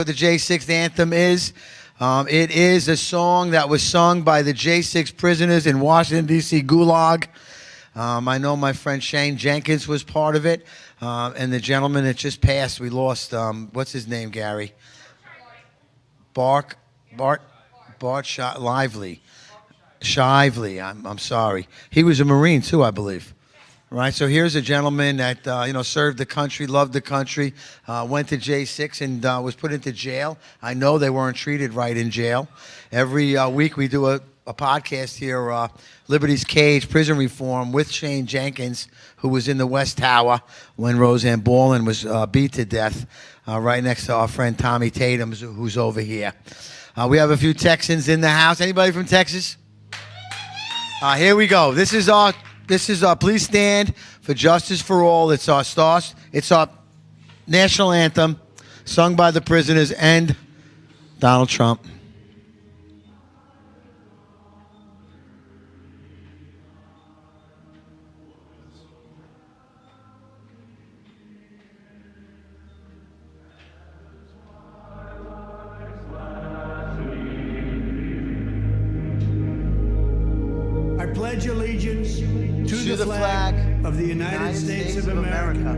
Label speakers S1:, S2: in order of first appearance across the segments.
S1: What the J6 anthem is. It is a song that was sung by the J6 prisoners in Washington, D.C. Gulag. I know my friend Shane Jenkins was part of it. And the gentleman that just passed, we lost, what's his name, Gary? Bart Lively. Shively, I'm sorry. He was a Marine too, I believe. Right, so here's a gentleman that served the country, loved the country, went to J6 and was put into jail. I know they weren't treated right in jail. Every week we do a podcast here, Liberty's Cage, Prison Reform, with Shane Jenkins, who was in the West Tower when Roseanne Ballin was beat to death, right next to our friend Tommy Tatum, who's over here. We have a few Texans in the house. Anybody from Texas? Here we go. This is our Please Stand for Justice for All. It's our national anthem, sung by the prisoners and Donald Trump.
S2: I pledge allegiance to the flag of the United States of America.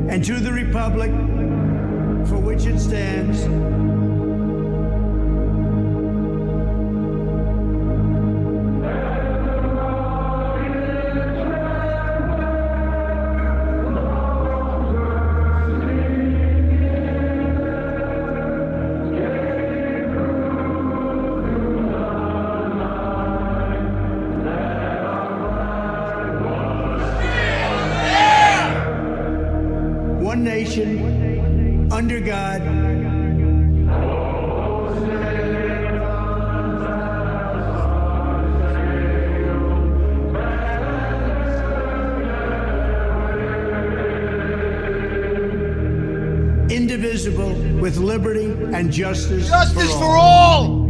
S2: And to the republic for which it stands, one nation, under God, indivisible, with liberty and justice
S1: Justice for all!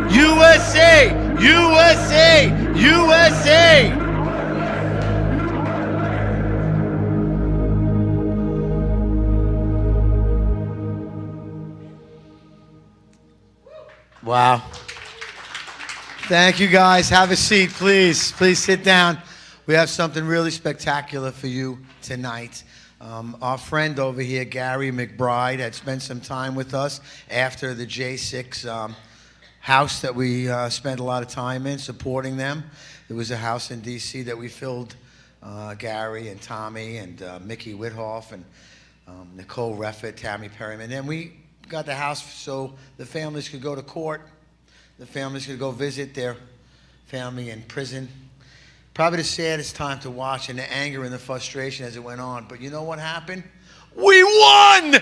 S1: USA! USA! USA! Wow. Thank you guys. Have a seat, please. Please sit down. We have something really spectacular for you tonight. Our friend over here, Gary McBride, had spent some time with us after the J6 house that we spent a lot of time in, supporting them. There was a house in D.C. that we filled Gary and Tommy and Mickey Whithoff and Nicole Reffett, Tammy Perryman. And we got the house so the families could go to court. The families could go visit their family in prison. Probably the saddest time to watch, and the anger and the frustration as it went on. But you know what happened? We won!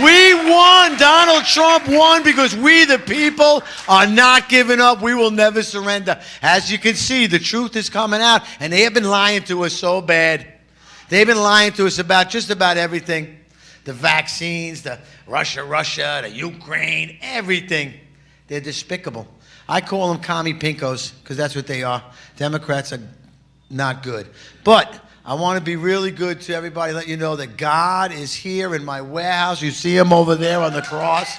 S1: We won. Donald Trump won because we, the people, are not giving up. We will never surrender. As you can see, the truth is coming out, and they have been lying to us so bad. They've been lying to us about just about everything. The vaccines, the Russia, the Ukraine, everything. They're despicable. I call them commie pinkos because that's what they are. Democrats are not good. But I want to be really good to everybody, let you know that God is here in my warehouse. You see him over there on the cross.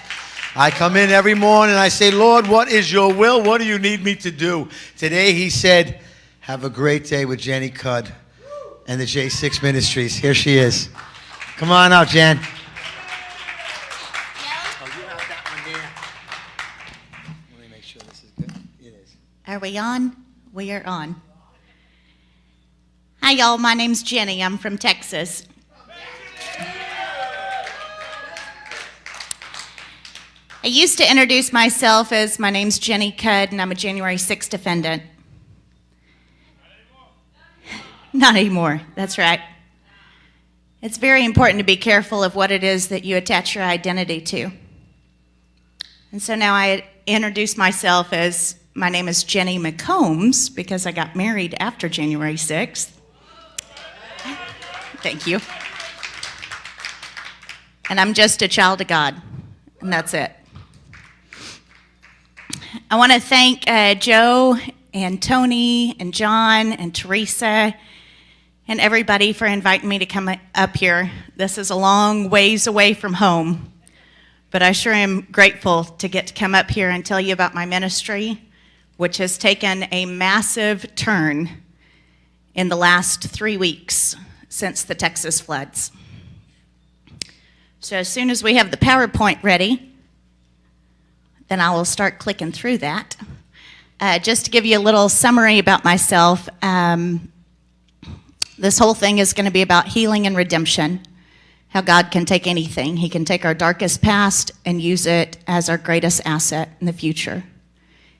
S1: I come in every morning and I say, Lord, what is your will? What do you need me to do? Today he said, have a great day with Jenny Cudd and the J6 Ministries. Here she is. Come on out, Jen. Oh, you have that one there. Let me make sure this is good. It is.
S3: Are we on? We are on. Hi, y'all. My name's Jenny. I'm from Texas. I used to introduce myself as my name's Jenny Cudd, and I'm a January 6th defendant. Not anymore, that's right. It's very important to be careful of what it is that you attach your identity to. And so now I introduce myself as my name is Jenny McCombs because I got married after January 6th. Thank you. And I'm just a child of God, and that's it. I want to thank Joe and Tony and John and Teresa and everybody for inviting me to come up here. This is a long ways away from home, but I sure am grateful to get to come up here and tell you about my ministry, which has taken a massive turn in the last 3 weeks since the Texas floods. So as soon as we have the PowerPoint ready, then I will start clicking through that. Just to give you a little summary about myself, this whole thing is going to be about healing and redemption, how God can take anything. He can take our darkest past and use it as our greatest asset in the future.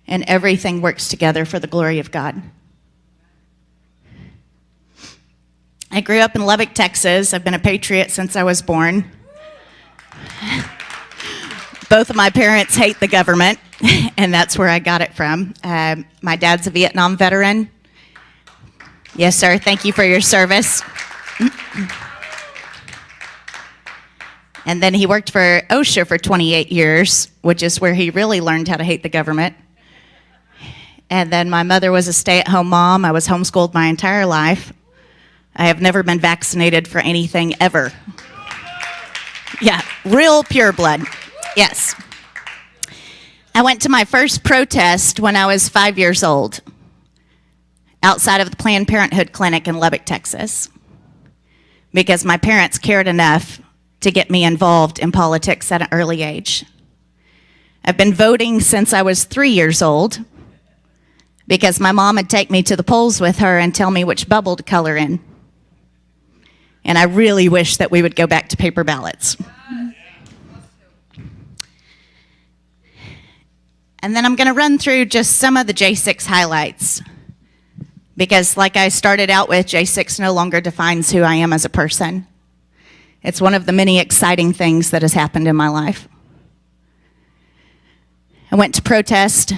S3: And everything works together for the glory of God. I grew up in Lubbock, Texas. I've been a patriot since I was born. Both of my parents hate the government, and that's where I got it from. My dad's a Vietnam veteran. Yes, sir. Thank you for your service. And then he worked for OSHA for 28 years, which is where he really learned how to hate the government. And then my mother was a stay-at-home mom. I was homeschooled my entire life. I have never been vaccinated for anything ever. Yeah, real pure blood. Yes. I went to my first protest when I was 5 years old, outside of the Planned Parenthood clinic in Lubbock, Texas, because my parents cared enough to get me involved in politics at an early age. I've been voting since I was 3 years old because my mom would take me to the polls with her and tell me which bubble to color in. And I really wish that we would go back to paper ballots. And then I'm going to run through just some of the J6 highlights. Because like I started out with, J6 no longer defines who I am as a person. It's one of the many exciting things that has happened in my life. I went to protest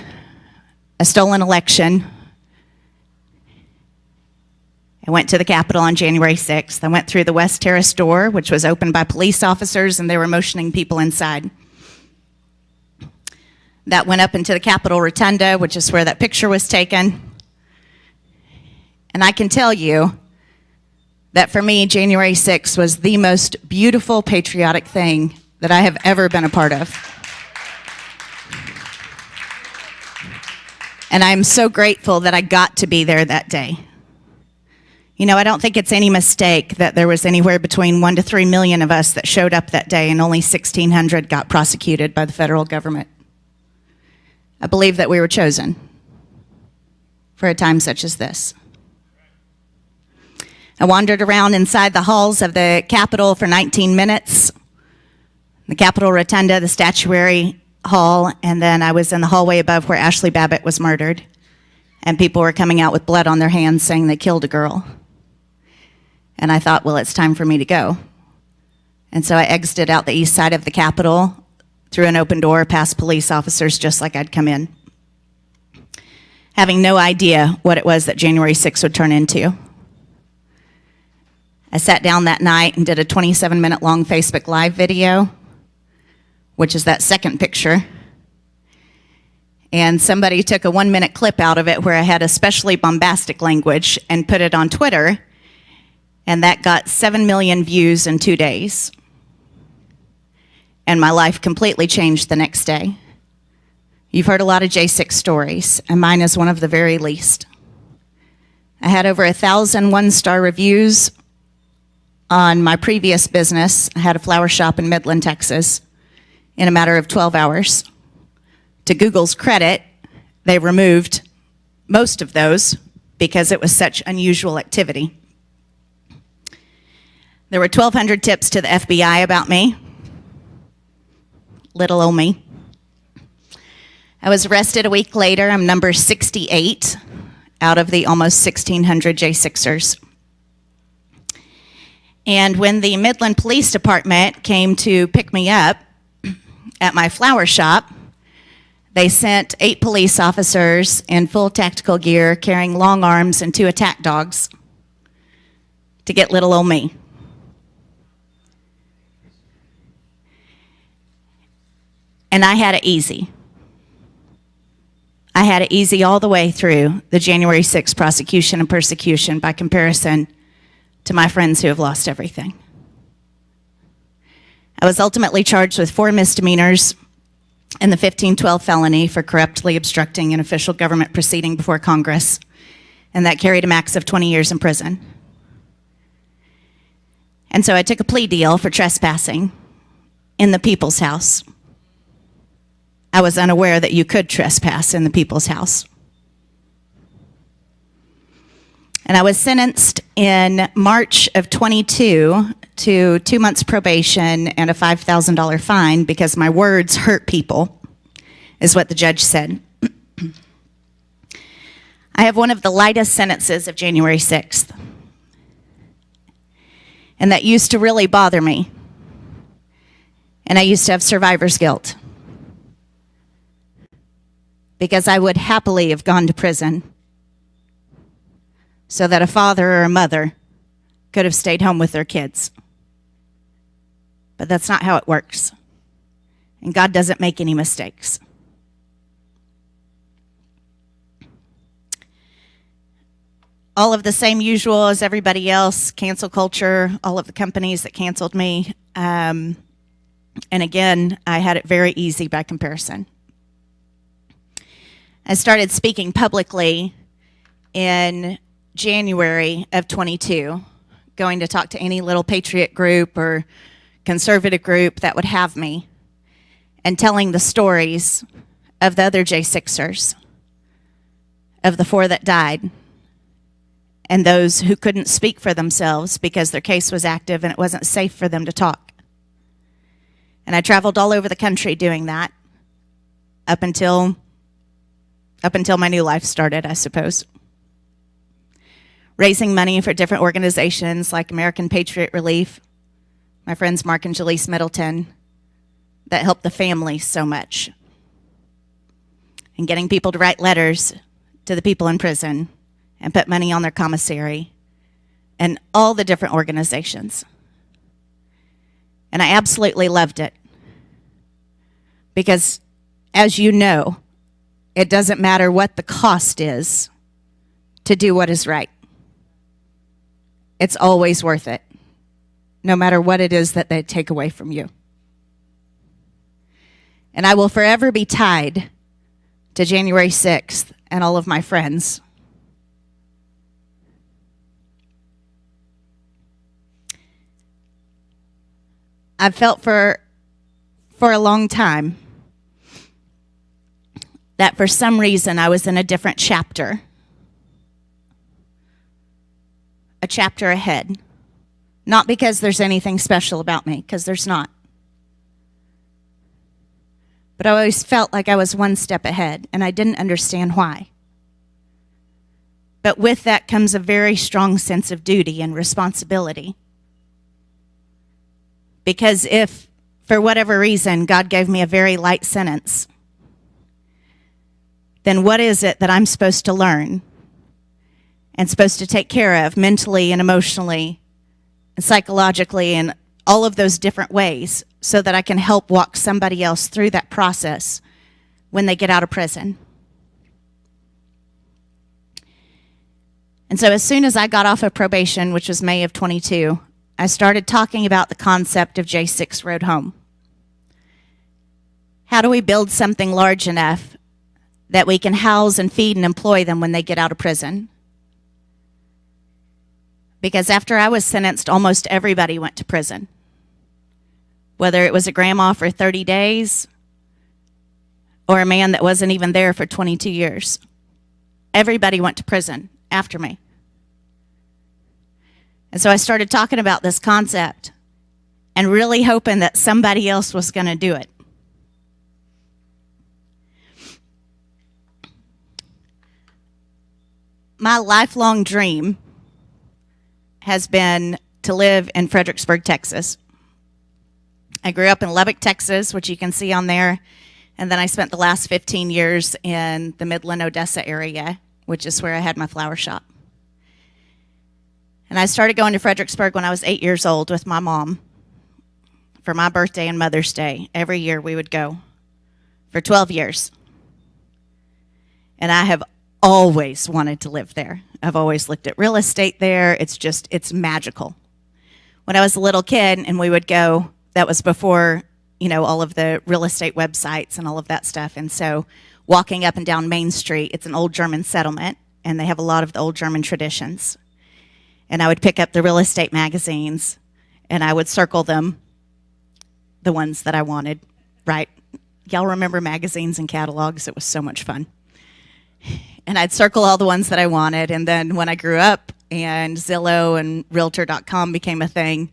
S3: a stolen election. I went to the Capitol on January 6th. I went through the West Terrace door, which was opened by police officers, and they were motioning people inside. That went up into the Capitol Rotunda, which is where that picture was taken. And I can tell you that for me, January 6th was the most beautiful patriotic thing that I have ever been a part of. And I'm so grateful that I got to be there that day. You know, I don't think it's any mistake that there was anywhere between 1 to 3 million of us that showed up that day and only 1,600 got prosecuted by the federal government. I believe that we were chosen for a time such as this. I wandered around inside the halls of the Capitol for 19 minutes, the Capitol Rotunda, the Statuary Hall, and then I was in the hallway above where Ashley Babbitt was murdered, and people were coming out with blood on their hands saying they killed a girl. And I thought, well, it's time for me to go. And so I exited out the east side of the Capitol through an open door past police officers just like I'd come in, having no idea what it was that January 6th would turn into. I sat down that night and did a 27-minute long Facebook Live video, which is that second picture. And somebody took a 1-minute clip out of it where I had especially bombastic language and put it on Twitter, and that got 7 million views in 2 days. And my life completely changed the next day. You've heard a lot of J6 stories, and mine is one of the very least. I had over 1,000 one-star reviews on my previous business. I had a flower shop in Midland, Texas, in a matter of 12 hours. To Google's credit, they removed most of those because it was such unusual activity. There were 1,200 tips to the FBI about me. Little old me. I was arrested a week later. I'm number 68 out of the almost 1,600 J6ers. And when the Midland Police Department came to pick me up at my flower shop, they sent 8 police officers in full tactical gear carrying long arms and 2 attack dogs to get little old me. And I had it easy. I had it easy all the way through the January 6th prosecution and persecution by comparison to my friends who have lost everything. I was ultimately charged with 4 misdemeanors and the 1512 felony for corruptly obstructing an official government proceeding before Congress, and that carried a max of 20 years in prison. And so I took a plea deal for trespassing in the people's house. I was unaware that you could trespass in the people's house. And I was sentenced in March of 22 to 2 months probation and a $5,000 fine because my words hurt people, is what the judge said. I have one of the lightest sentences of January 6th. And that used to really bother me. And I used to have survivor's guilt. Because I would happily have gone to prison so that a father or a mother could have stayed home with their kids. But that's not how it works. And God doesn't make any mistakes. All of the same usual as everybody else, cancel culture, all of the companies that canceled me. And again, I had it very easy by comparison. I started speaking publicly in January of 22, going to talk to any little patriot group or conservative group that would have me, and telling the stories of the other J6ers, of the 4 that died, and those who couldn't speak for themselves because their case was active and it wasn't safe for them to talk. And I traveled all over the country doing that up until my new life started, I suppose. Raising money for different organizations like American Patriot Relief, my friends Mark and Jaleese Middleton, that helped the family so much. And getting people to write letters to the people in prison and put money on their commissary, and all the different organizations. And I absolutely loved it. Because, as you know, it doesn't matter what the cost is to do what is right. It's always worth it, no matter what it is that they take away from you. And I will forever be tied to January 6th and all of my friends. I've felt for a long time that for some reason I was in a different chapter. A chapter ahead. Not because there's anything special about me, because there's not. But I always felt like I was one step ahead, and I didn't understand why. But with that comes a very strong sense of duty and responsibility. Because if, for whatever reason, God gave me a very light sentence, then what is it that I'm supposed to learn and supposed to take care of mentally and emotionally and psychologically and all of those different ways so that I can help walk somebody else through that process when they get out of prison? And so as soon as I got off of probation, which was May of 22, I started talking about the concept of J6 Road Home. How do we build something large enough that we can house and feed and employ them when they get out of prison? Because after I was sentenced, almost everybody went to prison. Whether it was a grandma for 30 days or a man that wasn't even there for 22 years. Everybody went to prison after me. And so I started talking about this concept and really hoping that somebody else was going to do it. my lifelong dream has been to live in Fredericksburg, Texas. I grew up in Lubbock, Texas, which you can see on there, and then I spent the last 15 years in the Midland, Odessa area, which is where I had my flower shop. And I started going to Fredericksburg when I was 8 years old with my mom for my birthday and Mother's Day. Every year we would go for 12 years. And I have always wanted to live there. I've always looked at real estate there. It's magical. When I was a little kid and we would go, that was before, all of the real estate websites and all of that stuff. And so walking up and down Main Street, it's an old German settlement, and they have a lot of the old German traditions. And I would pick up the real estate magazines, and I would circle them, the ones that I wanted, right? Y'all remember magazines and catalogs? It was so much fun. And I'd circle all the ones that I wanted, and then when I grew up and Zillow and Realtor.com became a thing,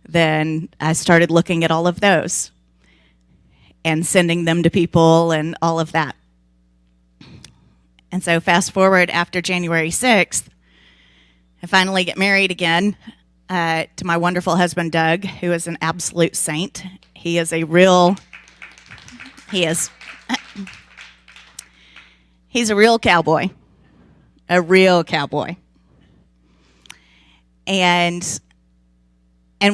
S3: then I started looking at all of those and sending them to people and all of that. And so fast forward after January 6th, I finally get married again to my wonderful husband, Doug, who is an absolute saint. He's a real cowboy, a real cowboy. And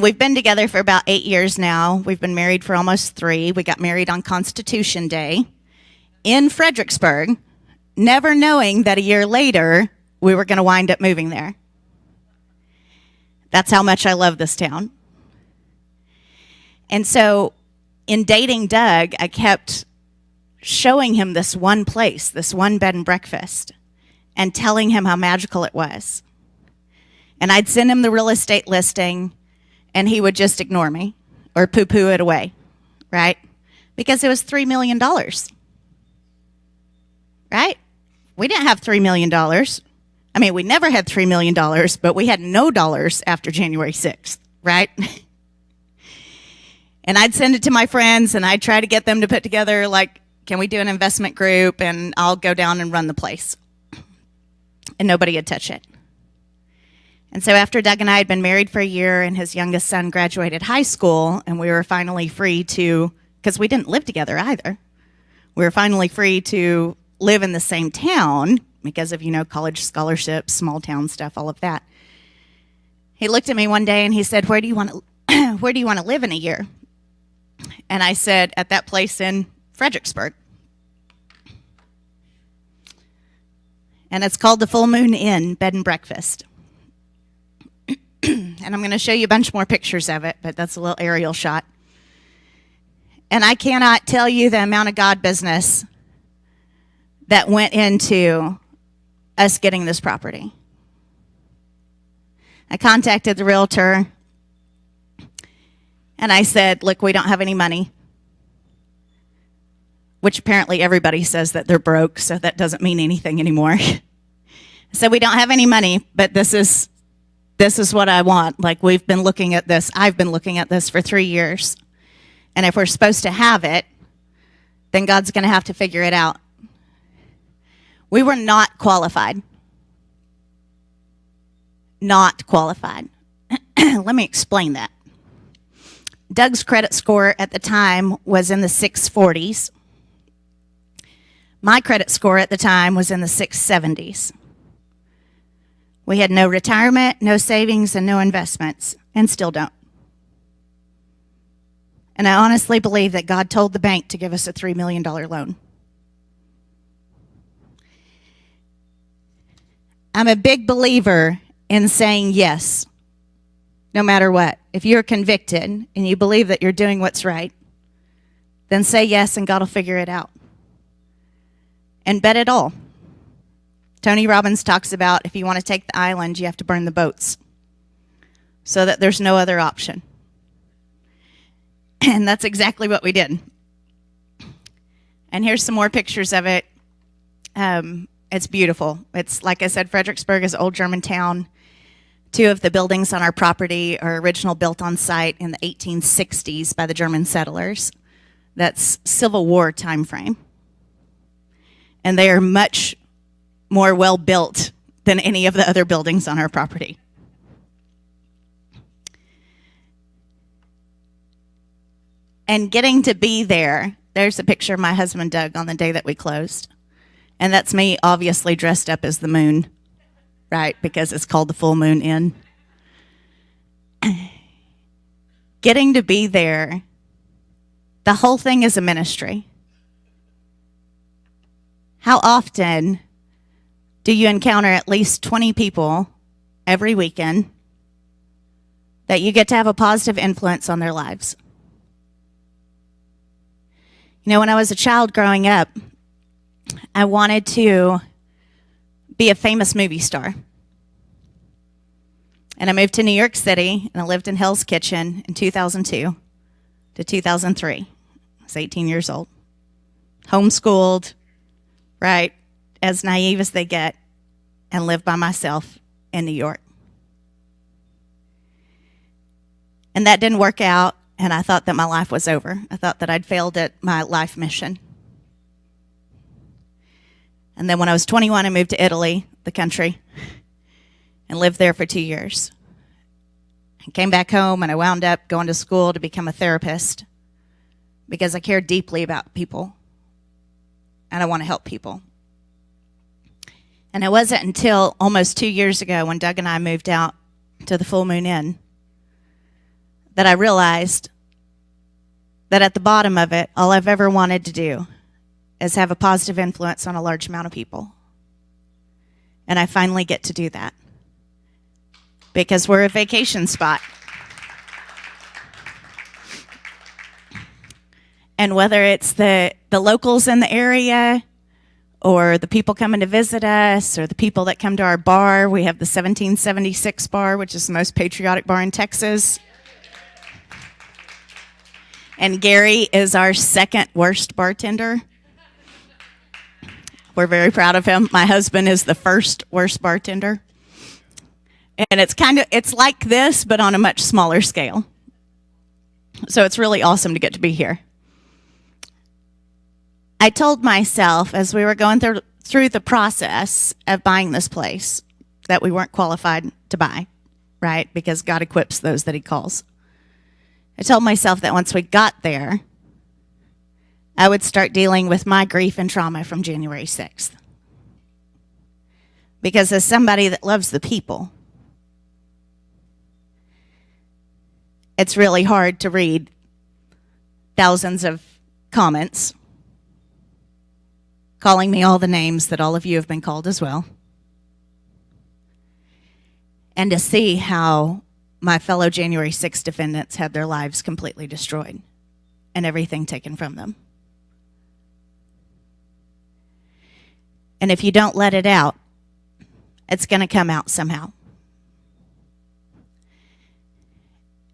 S3: we've been together for about 8 years now. We've been married for almost 3. We got married on Constitution Day in Fredericksburg, never knowing that a year later we were going to wind up moving there. That's how much I love this town. And so in dating Doug, I kept showing him this one place, this one bed and breakfast, and telling him how magical it was. And I'd send him the real estate listing, and he would just ignore me or poo-poo it away, right? Because it was $3 million, right? We didn't have $3 million. I mean, we never had $3 million, but we had no dollars after January 6th, right? And I'd send it to my friends, and I'd try to get them to put together, like, can we do an investment group, and I'll go down and run the place. And nobody would touch it. And so after Doug and I had been married for a year and his youngest son graduated high school, and we were finally free to, because we didn't live together either, we were finally free to live in the same town because of, college scholarships, small town stuff, all of that. He looked at me one day and he said, where do you want to live in a year? And I said, at that place in Fredericksburg. And it's called the Full Moon Inn Bed and Breakfast. And I'm going to show you a bunch more pictures of it, but that's a little aerial shot. And I cannot tell you the amount of God business that went into us getting this property. I contacted the realtor, and I said, look, we don't have any money, which apparently everybody says that they're broke, so that doesn't mean anything anymore. So we don't have any money, but this is what I want. Like, we've been looking at this. I've been looking at this for 3 years. And if we're supposed to have it, then God's going to have to figure it out. We were not qualified. Not qualified. Let me explain that. Doug's credit score at the time was in the 640s. My credit score at the time was in the 670s. We had no retirement, no savings, and no investments, and still don't. And I honestly believe that God told the bank to give us a $3 million loan. I'm a big believer in saying yes, no matter what. If you're convicted and you believe that you're doing what's right, then say yes and God will figure it out. And bet it all. Tony Robbins talks about if you want to take the island, you have to burn the boats so that there's no other option. And that's exactly what we did. And here's some more pictures of it. It's beautiful. It's, like I said, Fredericksburg is an old German town. 2 of the buildings on our property are original built on site in the 1860s by the German settlers. That's Civil War time frame. And they are much more well built than any of the other buildings on our property. And getting to be there, there's a picture of my husband Doug on the day that we closed. And that's me obviously dressed up as the moon, right? Because it's called the Full Moon Inn. Getting to be there, the whole thing is a ministry. How often do you encounter at least 20 people every weekend that you get to have a positive influence on their lives? You know, when I was a child growing up, I wanted to be a famous movie star. And I moved to New York City, and I lived in Hell's Kitchen in 2002 to 2003. I was 18 years old. Homeschooled, right, as naive as they get, and lived by myself in New York. And that didn't work out, and I thought that my life was over. I thought that I'd failed at my life mission. And then when I was 21, I moved to Italy, the country, and lived there for 2 years. I came back home, and I wound up going to school to become a therapist because I care deeply about people, and I want to help people. And it wasn't until almost 2 years ago when Doug and I moved out to the Full Moon Inn that I realized that at the bottom of it, all I've ever wanted to do is have a positive influence on a large amount of people. And I finally get to do that because we're a vacation spot. And whether it's the locals in the area or the people coming to visit us or the people that come to our bar, we have the 1776 bar, which is the most patriotic bar in Texas. And Gary is our second worst bartender. We're very proud of him. My husband is the first worst bartender. And it's like this, but on a much smaller scale. So it's really awesome to get to be here. I told myself as we were going through the process of buying this place that we weren't qualified to buy, right? Because God equips those that he calls. I told myself that once we got there, I would start dealing with my grief and trauma from January 6th. Because as somebody that loves the people, it's really hard to read thousands of comments calling me all the names that all of you have been called as well, and to see how my fellow January 6th defendants had their lives completely destroyed and everything taken from them. And if you don't let it out, it's going to come out somehow.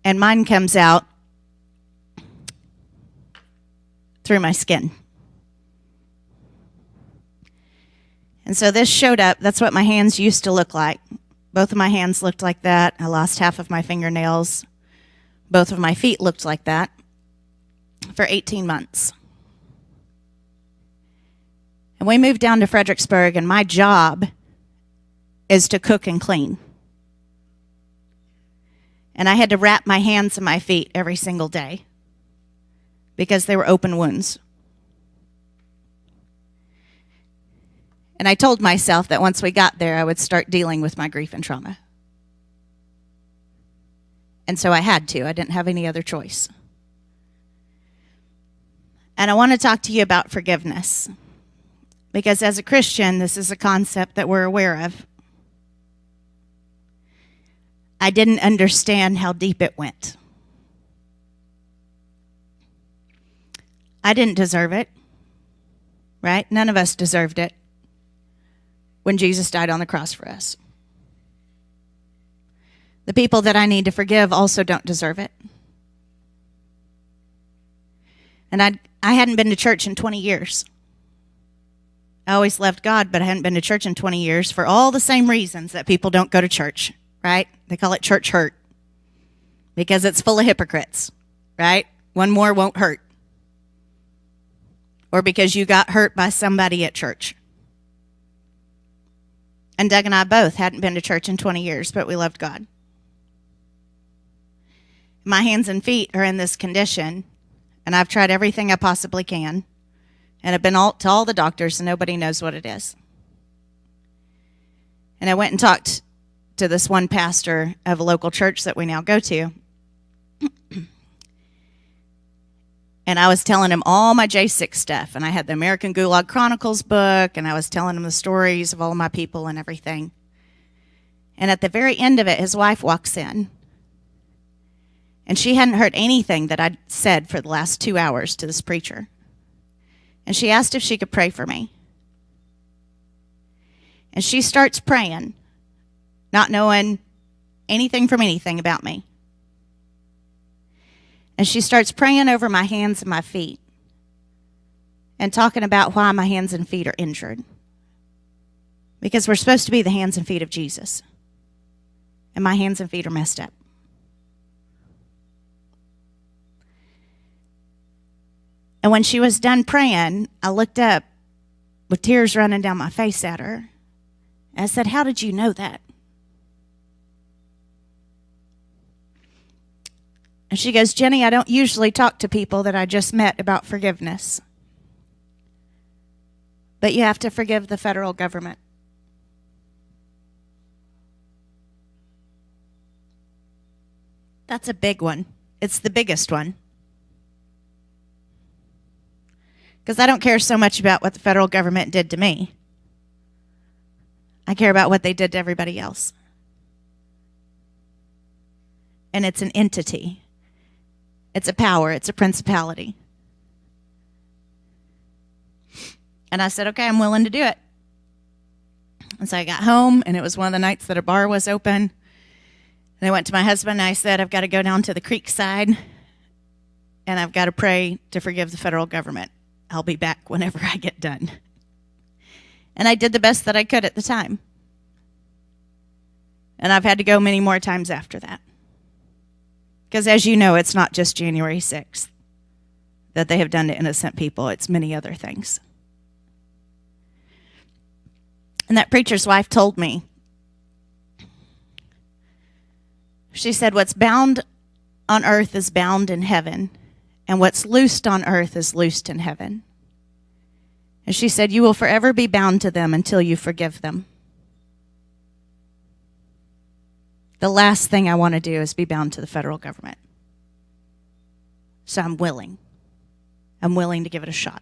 S3: And mine comes out through my skin. And so this showed up. That's what my hands used to look like. Both of my hands looked like that. I lost half of my fingernails. Both of my feet looked like that for 18 months. And we moved down to Fredericksburg, and my job is to cook and clean. And I had to wrap my hands and my feet every single day because they were open wounds. And I told myself that once we got there, I would start dealing with my grief and trauma. And so I had to. I didn't have any other choice. And I want to talk to you about forgiveness. Because as a Christian, this is a concept that we're aware of. I didn't understand how deep it went. I didn't deserve it, right? None of us deserved it when Jesus died on the cross for us. The people that I need to forgive also don't deserve it. And I hadn't been to church in 20 years. I always loved God, but I hadn't been to church in 20 years for all the same reasons that people don't go to church, right? They call it church hurt because it's full of hypocrites, right? One more won't hurt. Or because you got hurt by somebody at church. And Doug and I both hadn't been to church in 20 years, but we loved God. My hands and feet are in this condition, and I've tried everything I possibly can, and I've been to all the doctors, and nobody knows what it is. And I went and talked to this one pastor of a local church that we now go to. And I was telling him all my J6 stuff. And I had the American Gulag Chronicles book, and I was telling him the stories of all my people and everything. And at the very end of it, his wife walks in. And she hadn't heard anything that I'd said for the last 2 hours to this preacher. And she asked if she could pray for me. And she starts praying, not knowing anything from anything about me. And she starts praying over my hands and my feet and talking about why my hands and feet are injured. Because we're supposed to be the hands and feet of Jesus. And my hands and feet are messed up. And when she was done praying, I looked up with tears running down my face at her. And I said, "How did you know that?" And she goes, "Jenny, I don't usually talk to people that I just met about forgiveness. But you have to forgive the federal government." That's a big one. It's the biggest one. Because I don't care so much about what the federal government did to me. I care about what they did to everybody else. And it's an entity. It's a power. It's a principality. And I said, "Okay, I'm willing to do it." And so I got home, and it was one of the nights that a bar was open. And I went to my husband, and I said, "I've got to go down to the creek side, and I've got to pray to forgive the federal government. I'll be back whenever I get done." And I did the best that I could at the time. And I've had to go many more times after that. Because as you know, it's not just January 6th that they have done to innocent people. It's many other things. And that preacher's wife told me, she said, "What's bound on earth is bound in heaven, and what's loosed on earth is loosed in heaven." And she said, "You will forever be bound to them until you forgive them." The last thing I want to do is be bound to the federal government. So I'm willing. I'm willing to give it a shot.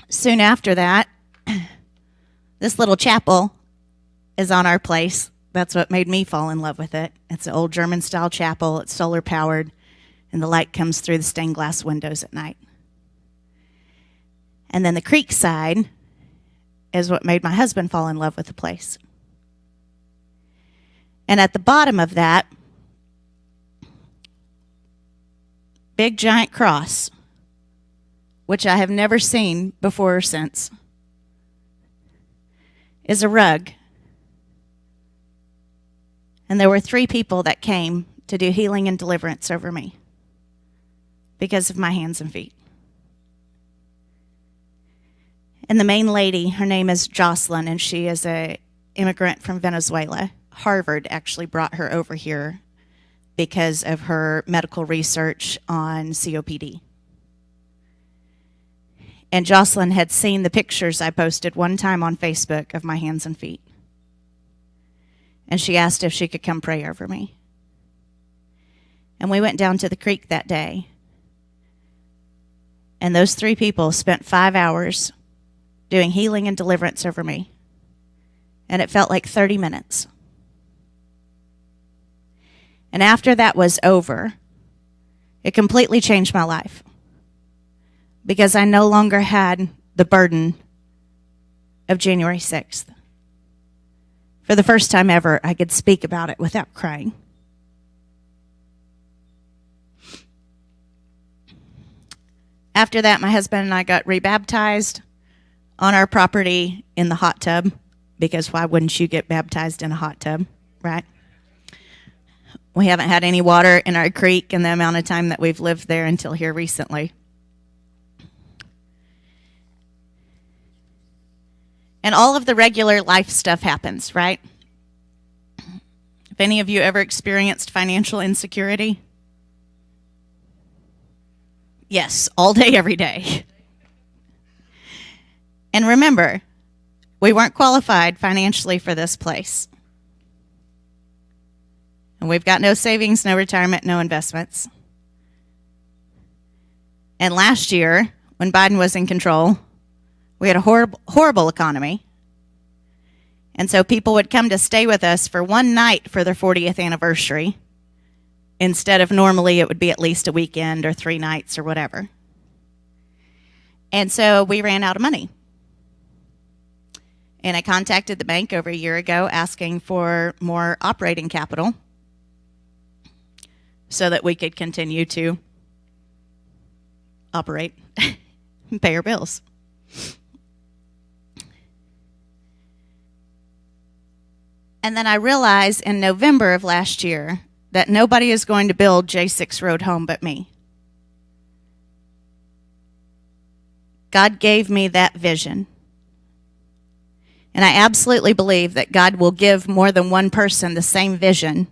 S3: Soon after that, this little chapel is on our place. That's what made me fall in love with it. It's an old German-style chapel. It's solar-powered, and the light comes through the stained glass windows at night. And then the creek side is what made my husband fall in love with the place. And at the bottom of that big giant cross, which I have never seen before or since, is a rug. And there were 3 people that came to do healing and deliverance over me because of my hands and feet. And the main lady, her name is Jocelyn, and she is an immigrant from Venezuela. Harvard actually brought her over here because of her medical research on COPD. And Jocelyn had seen the pictures I posted one time on Facebook of my hands and feet. And she asked if she could come pray over me. And we went down to the creek that day. And those 3 people spent 5 hours doing healing and deliverance over me. And it felt like 30 minutes. And after that was over, it completely changed my life. Because I no longer had the burden of January 6th. For the first time ever, I could speak about it without crying. After that, my husband and I got rebaptized on our property in the hot tub. Because why wouldn't you get baptized in a hot tub, right? We haven't had any water in our creek in the amount of time that we've lived there until here recently. And all of the regular life stuff happens, right? If any of you ever experienced financial insecurity? Yes, all day, every day. And remember, we weren't qualified financially for this place. And we've got no savings, no retirement, no investments. And last year, when Biden was in control, we had a horrible, horrible economy. And so people would come to stay with us for one night for their 40th anniversary, instead of normally it would be at least a weekend or 3 nights or whatever. And so we ran out of money. And I contacted the bank over a year ago asking for more operating capital so that we could continue to operate and pay our bills. And then I realized in November of last year that nobody is going to build J6 Road Home but me. God gave me that vision. And I absolutely believe that God will give more than one person the same vision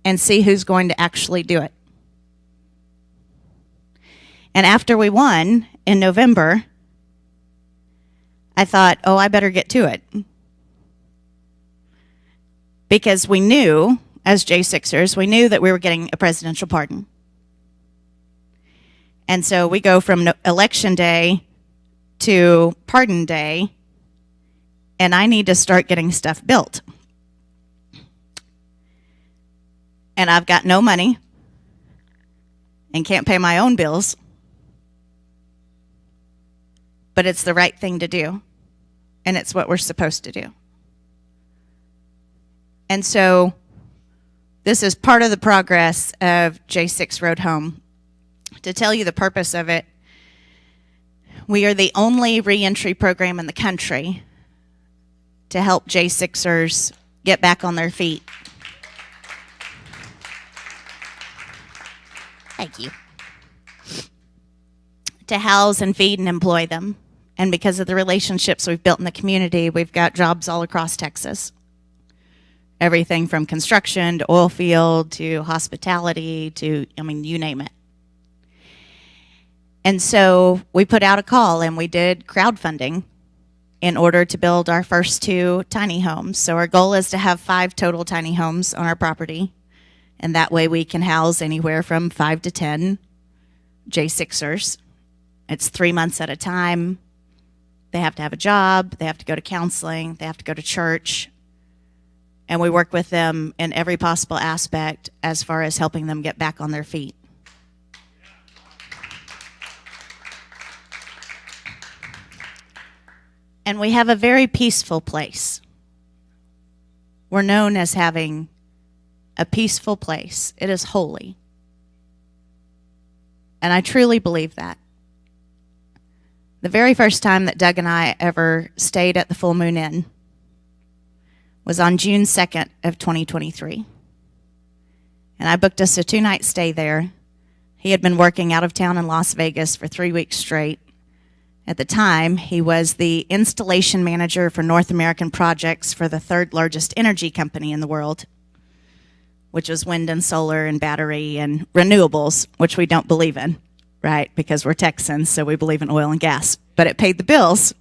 S3: and see who's going to actually do it. And after we won in November, I thought, oh, I better get to it. Because we knew, as J6ers, we knew that we were getting a presidential pardon. And so we go from election day to pardon day, and I need to start getting stuff built. And I've got no money and can't pay my own bills. But it's the right thing to do, and it's what we're supposed to do. And so this is part of the progress of J6 Road Home. To tell you the purpose of it, we are the only reentry program in the country to help J6ers get back on their feet. Thank you. To house and feed and employ them. And because of the relationships we've built in the community, we've got jobs all across Texas. Everything from construction to oil field to hospitality to, you name it. And so we put out a call and we did crowdfunding in order to build our first 2 tiny homes. So our goal is to have 5 total tiny homes on our property. And that way we can house anywhere from 5 to 10 J6ers. It's 3 months at a time. They have to have a job. They have to go to counseling. They have to go to church. And we work with them in every possible aspect as far as helping them get back on their feet. And we have a very peaceful place. We're known as having a peaceful place. It is holy. And I truly believe that. The very first time that Doug and I ever stayed at the Full Moon Inn was on June 2nd of 2023. And I booked us a 2-night stay there. He had been working out of town in Las Vegas for 3 weeks straight. At the time, he was the installation manager for North American projects for the 3rd largest energy company in the world, which was wind and solar and battery and renewables, which we don't believe in, right? Because we're Texans, so we believe in oil and gas. But it paid the bills,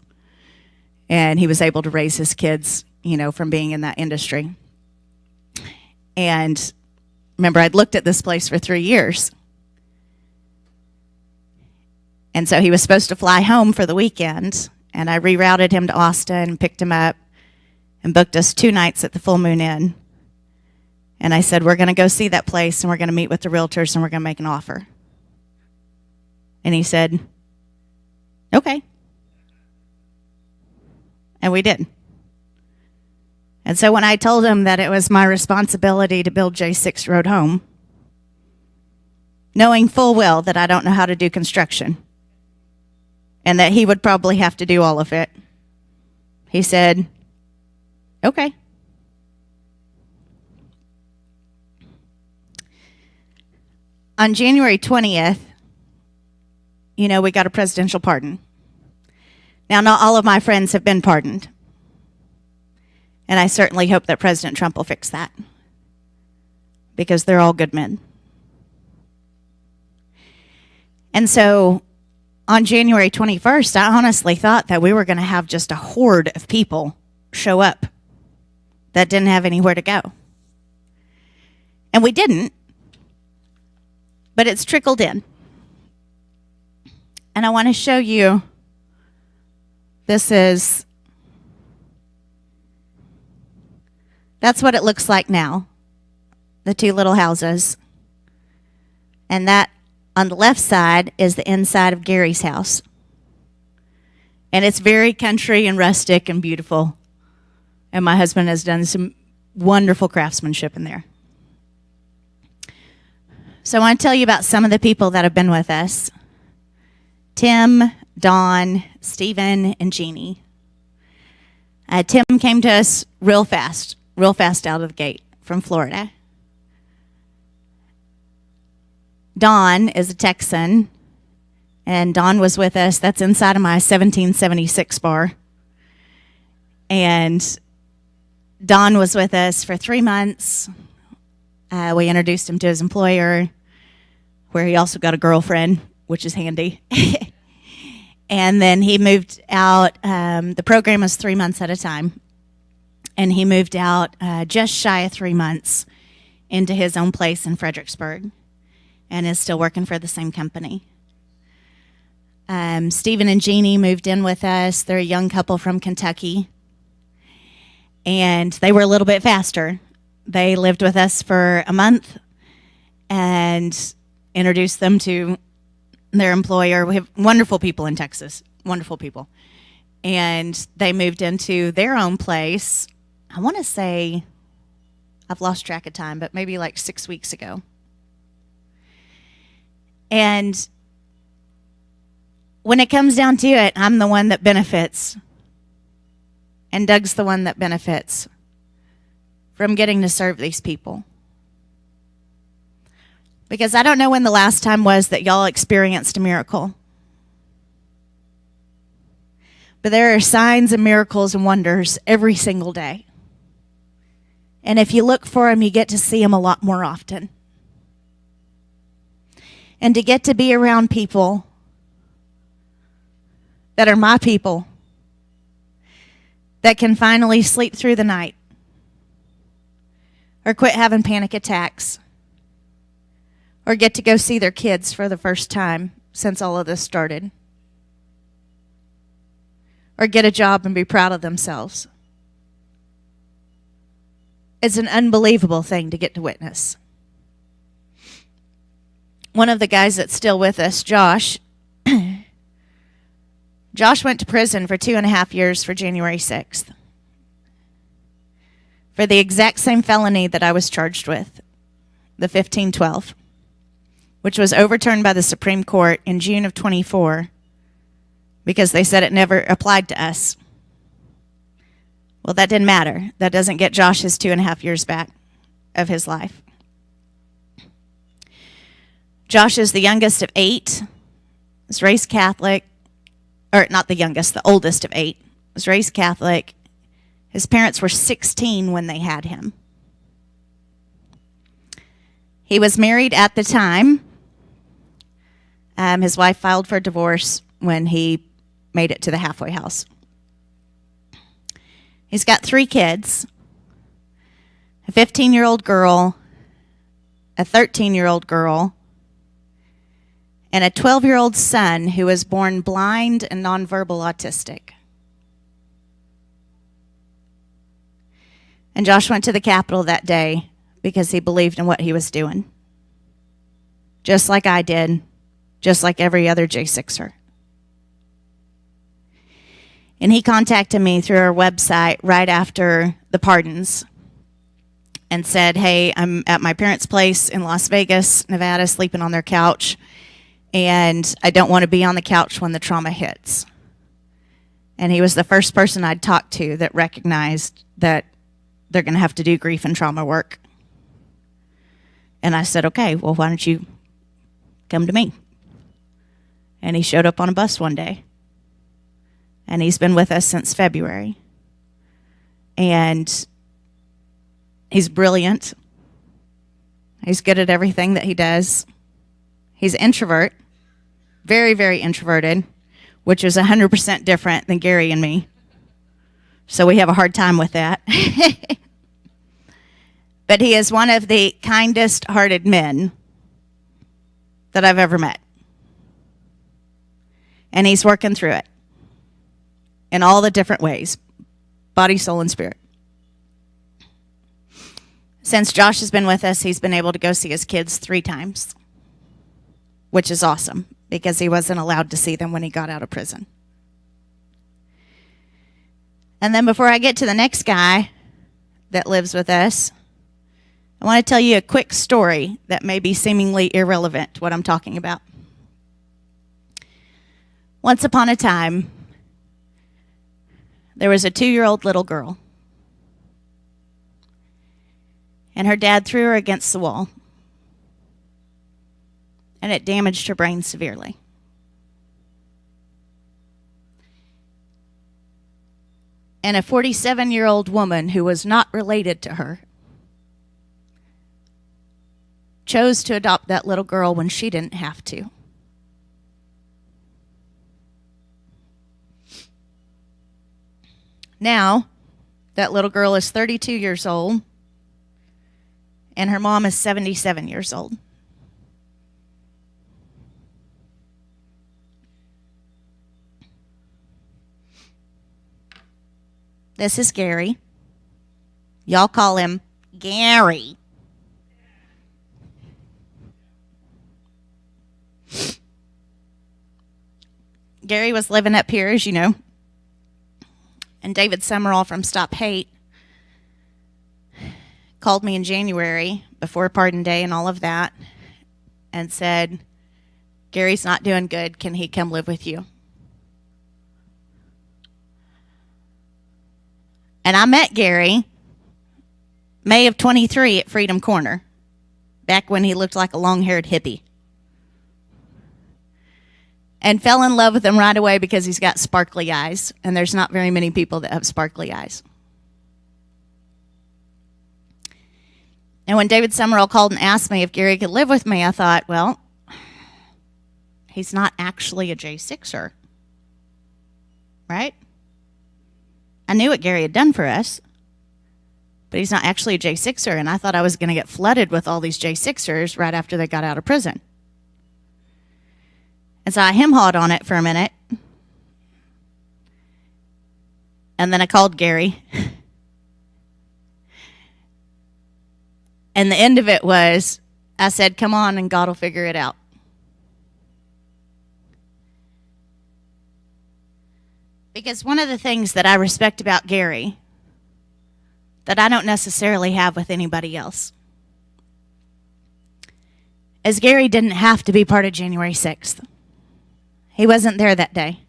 S3: and he was able to raise his kids, from being in that industry. And remember, I'd looked at this place for 3 years. And so he was supposed to fly home for the weekend, and I rerouted him to Austin, picked him up, and booked us 2 nights at the Full Moon Inn. And I said, we're going to go see that place, and we're going to meet with the realtors, and we're going to make an offer. And he said, okay. And we did. And so when I told him that it was my responsibility to build J6 Road Home, knowing full well that I don't know how to do construction, and that he would probably have to do all of it, he said, okay. On January 20th, we got a presidential pardon. Now, not all of my friends have been pardoned. And I certainly hope that President Trump will fix that, because they're all good men. And so on January 21st, I honestly thought that we were going to have just a horde of people show up that didn't have anywhere to go. And we didn't, but it's trickled in. And I want to show you, that's what it looks like now, the two little houses. And that on the left side is the inside of Gary's house. And it's very country and rustic and beautiful. And my husband has done some wonderful craftsmanship in there. So I want to tell you about some of the people that have been with us. Tim, Dawn, Stephen, and Jeannie. Tim came to us real fast out of the gate from Florida. Dawn is a Texan, and Dawn was with us. That's inside of my 1776 bar. And Dawn was with us for 3 months. We introduced him to his employer, where he also got a girlfriend, which is handy. And then he moved out. The program was 3 months at a time. And he moved out just shy of 3 months into his own place in Fredericksburg, and is still working for the same company. Stephen and Jeannie moved in with us. They're a young couple from Kentucky. And they were a little bit faster. They lived with us for a month and introduced them to their employer. We have wonderful people in Texas, wonderful people. And they moved into their own place, I want to say, I've lost track of time, but maybe like 6 weeks ago. And when it comes down to it, I'm the one that benefits. And Doug's the one that benefits from getting to serve these people. Because I don't know when the last time was that y'all experienced a miracle. But there are signs and miracles and wonders every single day. And if you look for them, you get to see them a lot more often. And to get to be around people that are my people, that can finally sleep through the night, or quit having panic attacks, or get to go see their kids for the first time since all of this started, or get a job and be proud of themselves. It's an unbelievable thing to get to witness. One of the guys that's still with us, Josh, Josh went to prison for 2.5 years for January 6th. For the exact same felony that I was charged with, the 1512, which was overturned by the Supreme Court in June of 24 because they said it never applied to us. Well, that didn't matter. That doesn't get Josh his 2.5 years back of his life. Josh is the youngest of 8, was raised Catholic, or not the youngest, the oldest of 8, was raised Catholic. His parents were 16 when they had him. He was married at the time. His wife filed for divorce when he made it to the halfway house. He's got 3 kids, a 15-year-old girl, a 13-year-old girl, and a 12-year-old son who was born blind and nonverbal autistic. And Josh went to the Capitol that day because he believed in what he was doing. Just like I did, just like every other J6er. And he contacted me through our website right after the pardons and said, hey, I'm at my parents' place in Las Vegas, Nevada, sleeping on their couch, and I don't want to be on the couch when the trauma hits. And he was the first person I'd talked to that recognized that they're going to have to do grief and trauma work. And I said, okay, well, why don't you come to me? And he showed up on a bus one day. And he's been with us since February. And he's brilliant. He's good at everything that he does. He's an introvert, very, very introverted, which is 100% different than Gary and me. So we have a hard time with that. But he is one of the kindest-hearted men that I've ever met. And he's working through it in all the different ways, body, soul, and spirit. Since Josh has been with us, he's been able to go see his kids 3 times, which is awesome because he wasn't allowed to see them when he got out of prison. And then before I get to the next guy that lives with us, I want to tell you a quick story that may be seemingly irrelevant to what I'm talking about. Once upon a time, there was a 2-year-old little girl. And her dad threw her against the wall. And it damaged her brain severely. And a 47-year-old woman who was not related to her chose to adopt that little girl when she didn't have to. Now, that little girl is 32 years old, and her mom is 77 years old. This is Gary. Y'all call him Gary. Gary was living up here, as you know. And David Summerall from Stop Hate called me in January before Pardon Day and all of that and said, Gary's not doing good. Can he come live with you? And I met Gary May of 23 at Freedom Corner, back when he looked like a long-haired hippie. And fell in love with him right away because he's got sparkly eyes. And there's not very many people that have sparkly eyes. And when David Summerall called and asked me if Gary could live with me, I thought, well, he's not actually a J6er. Right? I knew what Gary had done for us. But he's not actually a J6er. And I thought I was going to get flooded with all these J6ers right after they got out of prison. And so I hem-hawed on it for a minute. And then I called Gary. And the end of it was, I said, come on and God will figure it out. Because one of the things that I respect about Gary that I don't necessarily have with anybody else is Gary didn't have to be part of January 6th. He wasn't there that day.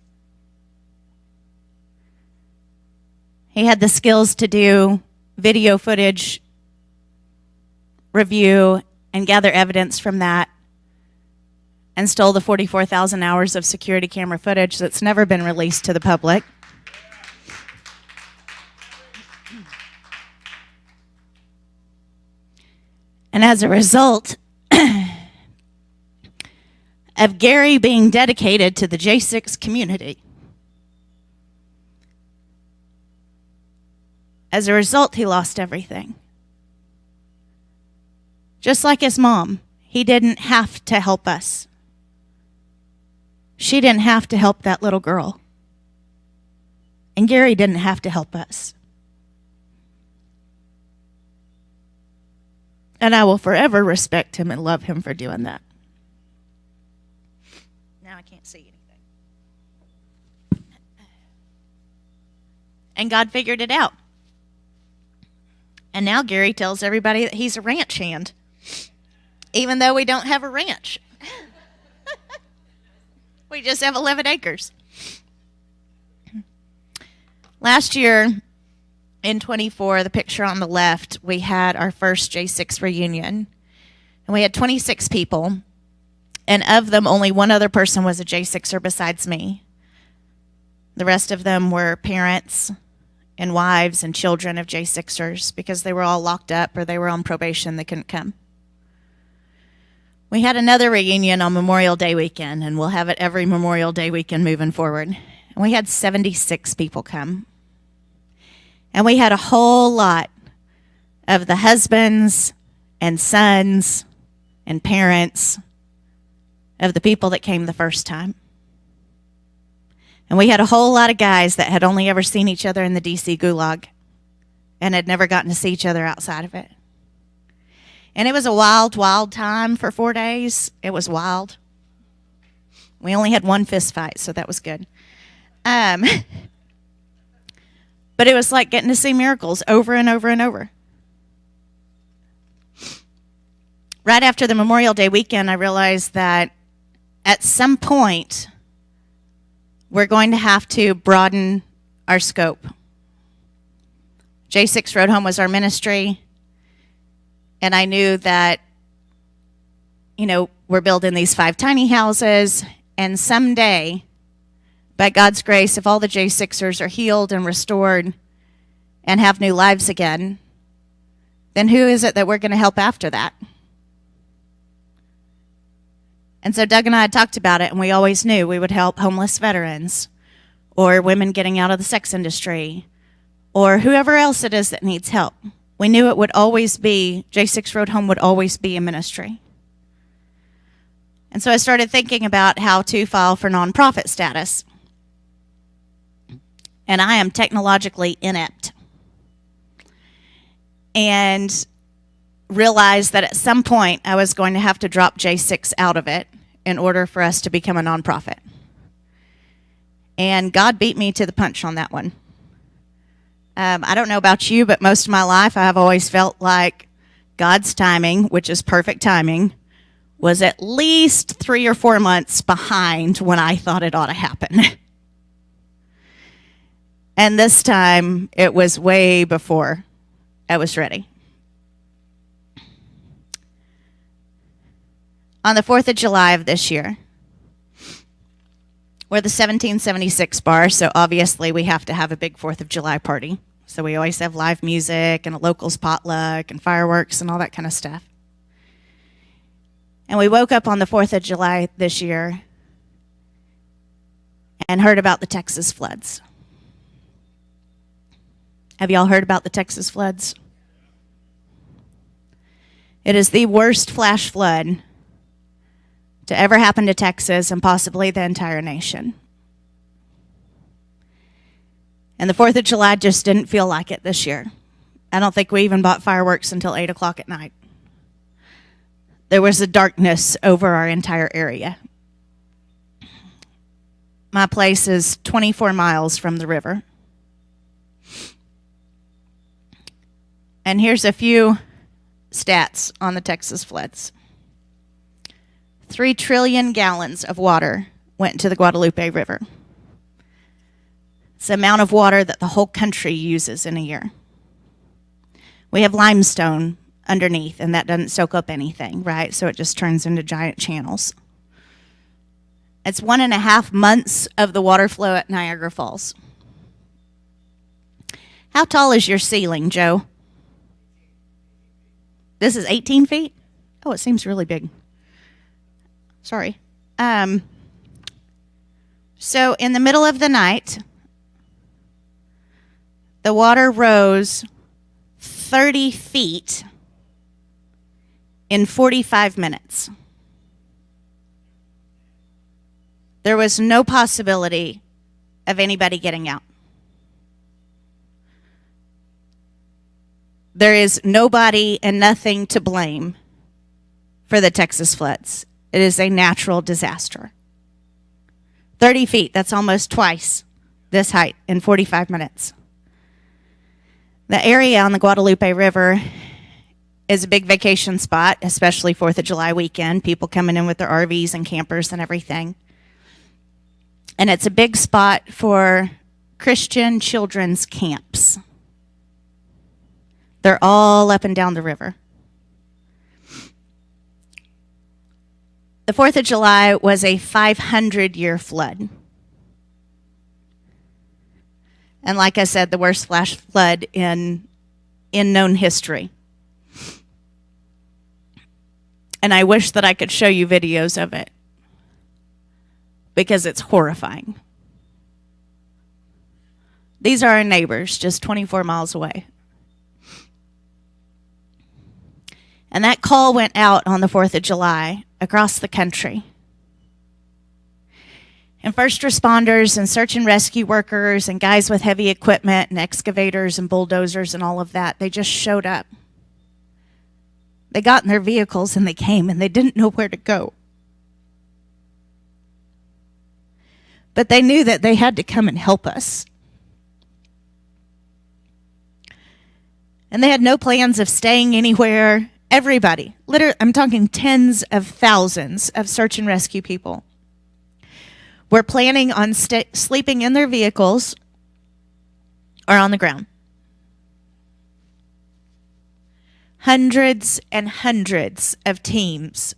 S3: He had the skills to do video footage review and gather evidence from that and stole the 44,000 hours of security camera footage that's never been released to the public. And as a result of Gary being dedicated to the J6 community, as a result, he lost everything. Just like his mom, he didn't have to help us. She didn't have to help that little girl. And Gary didn't have to help us. And I will forever respect him and love him for doing that. Now I can't see anything. And God figured it out. And now Gary tells everybody that he's a ranch hand, even though we don't have a ranch. We just have 11 acres. Last year, in 24, the picture on the left, we had our first J6 reunion. And we had 26 people. And of them, only one other person was a J6er besides me. The rest of them were parents and wives and children of J6ers because they were all locked up or they were on probation. They couldn't come. We had another reunion on Memorial Day weekend, and we'll have it every Memorial Day weekend moving forward. And we had 76 people come. And we had a whole lot of the husbands and sons and parents of the people that came the first time. And we had a whole lot of guys that had only ever seen each other in the DC Gulag and had never gotten to see each other outside of it. And it was a wild, wild time for 4 days. It was wild. We only had one fist fight, so that was good. But it was like getting to see miracles over and over and over. Right after the Memorial Day weekend, I realized that at some point, we're going to have to broaden our scope. J6 Road Home was our ministry. And I knew that, we're building these 5 tiny houses, and someday, by God's grace, if all the J6ers are healed and restored and have new lives again, then who is it that we're going to help after that? And so Doug and I had talked about it, and we always knew we would help homeless veterans or women getting out of the sex industry or whoever else it is that needs help. We knew it would always be, J6 Road Home would always be a ministry. And so I started thinking about how to file for nonprofit status. And I am technologically inept. And realized that at some point I was going to have to drop J6 out of it in order for us to become a nonprofit. And God beat me to the punch on that one. I don't know about you, but most of my life I have always felt like God's timing, which is perfect timing, was at least 3 or 4 months behind when I thought it ought to happen. And this time, it was way before I was ready. On the 4th of July of this year, we're the 1776 bar, so obviously we have to have a big 4th of July party. So we always have live music and a locals potluck and fireworks and all that kind of stuff. And we woke up on the 4th of July this year and heard about the Texas floods. Have y'all heard about the Texas floods? It is the worst flash flood to ever happen to Texas and possibly the entire nation. And the 4th of July just didn't feel like it this year. I don't think we even bought fireworks until 8 o'clock at night. There was a darkness over our entire area. My place is 24 miles from the river. And here's a few stats on the Texas floods. 3 trillion gallons of water went into the Guadalupe River. It's the amount of water that the whole country uses in a year. We have limestone underneath, and that doesn't soak up anything, right? So it just turns into giant channels. It's 1.5 months of the water flow at Niagara Falls. How tall is your ceiling, Joe? This is 18 feet? Oh, it seems really big. Sorry. So in the middle of the night, the water rose 30 feet in 45 minutes. There was no possibility of anybody getting out. There is nobody and nothing to blame for the Texas floods. It is a natural disaster. 30 feet, that's almost twice this height in 45 minutes. The area on the Guadalupe River is a big vacation spot, especially 4th of July weekend, people coming in with their RVs and campers and everything. And it's a big spot for Christian children's camps. They're all up and down the river. The 4th of July was a 500-year flood. And like I said, the worst flash flood in known history. And I wish that I could show you videos of it because it's horrifying. These are our neighbors, just 24 miles away. And that call went out on the 4th of July across the country. And first responders and search and rescue workers and guys with heavy equipment and excavators and bulldozers and all of that, they just showed up. They got in their vehicles and they came and they didn't know where to go. But they knew that they had to come and help us. And they had no plans of staying anywhere. Everybody, literally, I'm talking tens of thousands of search and rescue people, were planning on sleeping in their vehicles or on the ground. Hundreds and hundreds of teams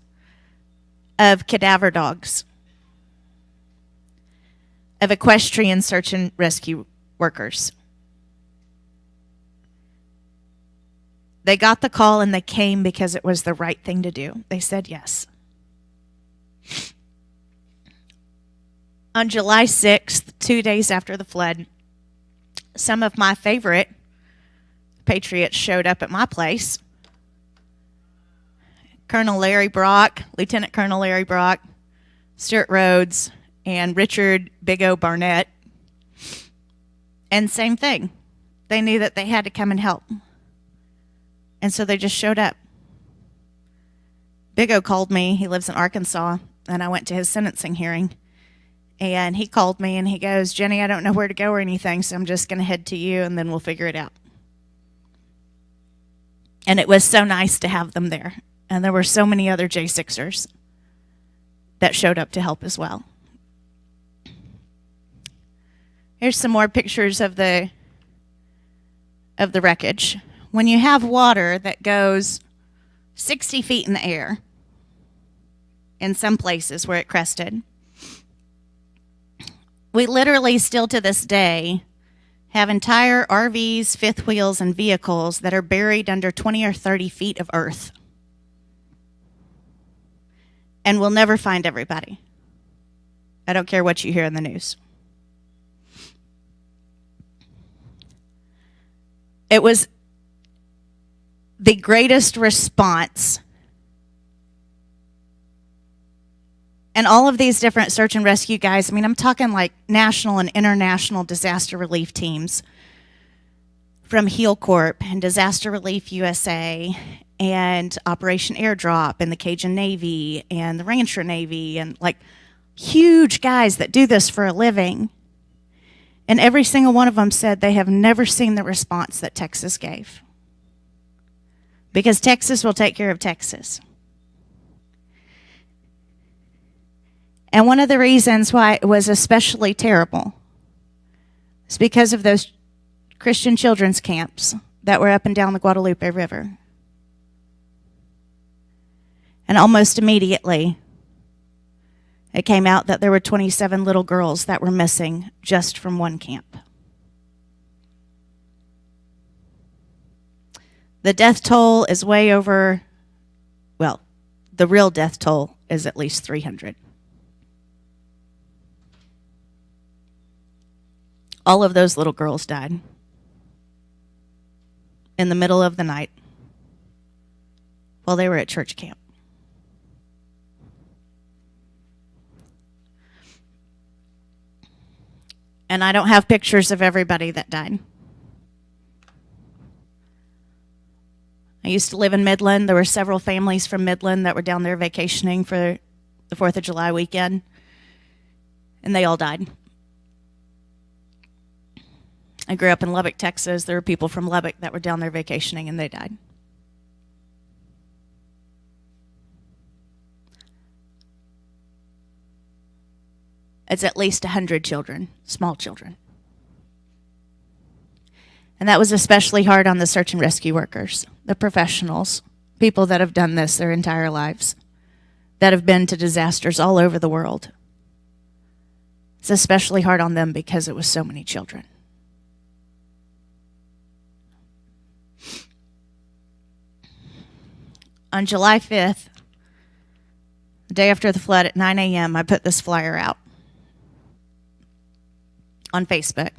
S3: of cadaver dogs, of equestrian search and rescue workers. They got the call and they came because it was the right thing to do. They said yes. On July 6th, 2 days after the flood, some of my favorite patriots showed up at my place. Colonel Larry Brock, Lieutenant Colonel Larry Brock, Stuart Rhodes, and Richard Big O Barnett. And same thing. They knew that they had to come and help. And so they just showed up. Big O called me. He lives in Arkansas, and I went to his sentencing hearing. And he called me, and he goes, Jenny, I don't know where to go or anything, so I'm just going to head to you, and then we'll figure it out. And it was so nice to have them there. And there were so many other J6ers that showed up to help as well. Here's some more pictures of the wreckage. When you have water that goes 60 feet in the air, in some places where it crested, we literally still to this day have entire RVs, fifth wheels, and vehicles that are buried under 20 or 30 feet of earth. And we'll never find everybody. I don't care what you hear in the news. It was the greatest response. And all of these different search and rescue guys, I mean, I'm talking like national and international disaster relief teams from Heal Corp and Disaster Relief USA and Operation Airdrop and the Cajun Navy and the Rancher Navy and like huge guys that do this for a living. And every single one of them said they have never seen the response that Texas gave. Because Texas will take care of Texas. And one of the reasons why it was especially terrible is because of those Christian children's camps that were up and down the Guadalupe River. And almost immediately, it came out that there were 27 little girls that were missing just from one camp. The death toll is way over, well, the real death toll is at least 300. All of those little girls died in the middle of the night while they were at church camp. And I don't have pictures of everybody that died. I used to live in Midland. There were several families from Midland that were down there vacationing for the 4th of July weekend, and they all died. I grew up in Lubbock, Texas. There were people from Lubbock that were down there vacationing, and they died. It's at least 100 children, small children. And that was especially hard on the search and rescue workers, the professionals, people that have done this their entire lives, that have been to disasters all over the world. It's especially hard on them because it was so many children. On July 5th, the day after the flood at 9 a.m., I put this flyer out on Facebook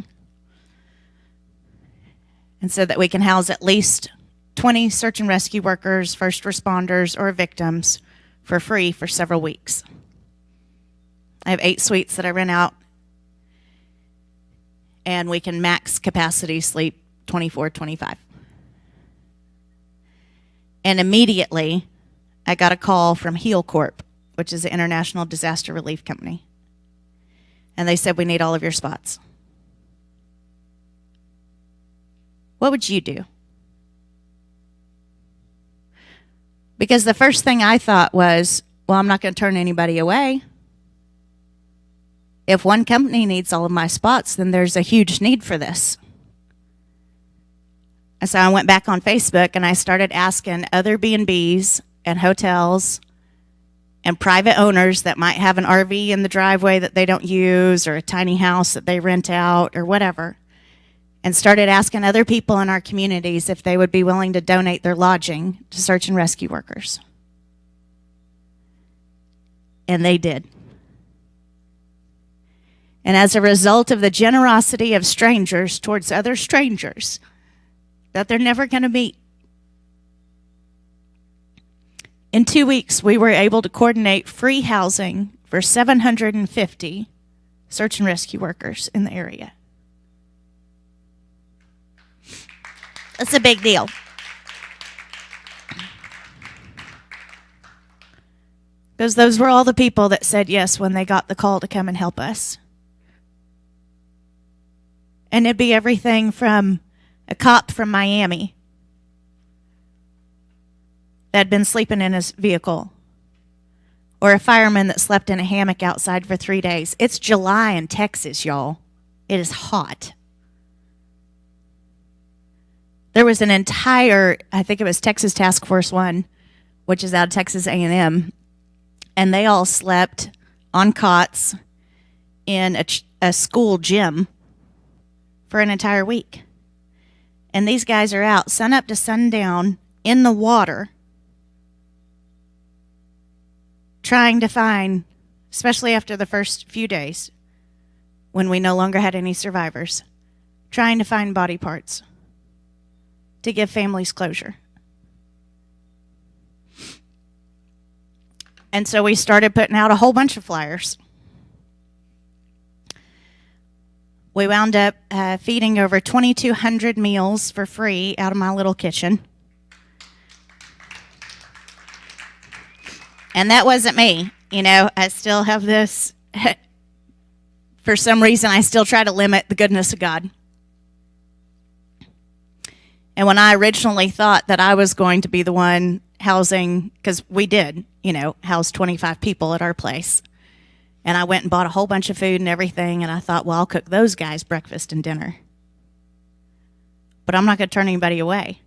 S3: and said that we can house at least 20 search and rescue workers, first responders, or victims for free for several weeks. I have 8 suites that I rent out, and we can max capacity sleep 24, 25. And immediately, I got a call from Heal Corp, which is the International Disaster Relief Company. And they said, we need all of your spots. What would you do? Because the first thing I thought was, well, I'm not going to turn anybody away. If one company needs all of my spots, then there's a huge need for this. And so I went back on Facebook and I started asking other B&Bs and hotels and private owners that might have an RV in the driveway that they don't use, or a tiny house that they rent out, or whatever, and started asking other people in our communities if they would be willing to donate their lodging to search and rescue workers. And they did. And as a result of the generosity of strangers towards other strangers that they're never going to meet, in 2 weeks, we were able to coordinate free housing for 750 search and rescue workers in the area. That's a big deal. Because those were all the people that said yes when they got the call to come and help us. And it'd be everything from a cop from Miami that had been sleeping in his vehicle, or a fireman that slept in a hammock outside for 3 days. It's July in Texas, y'all. It is hot. There was an entire, I think it was Texas Task Force 1, which is out of Texas A&M, and they all slept on cots in a school gym for an entire week. And these guys are out sun up to sundown in the water trying to find, especially after the first few days when we no longer had any survivors, trying to find body parts to give families closure. And so we started putting out a whole bunch of flyers. We wound up feeding over 2,200 meals for free out of my little kitchen. And that wasn't me. You know, I still have this. For some reason, I still try to limit the goodness of God. And when I originally thought that I was going to be the one housing, because we did, you know, house 25 people at our place. And I went and bought a whole bunch of food and everything, and I thought, well, I'll cook those guys breakfast and dinner. But I'm not going to turn anybody away.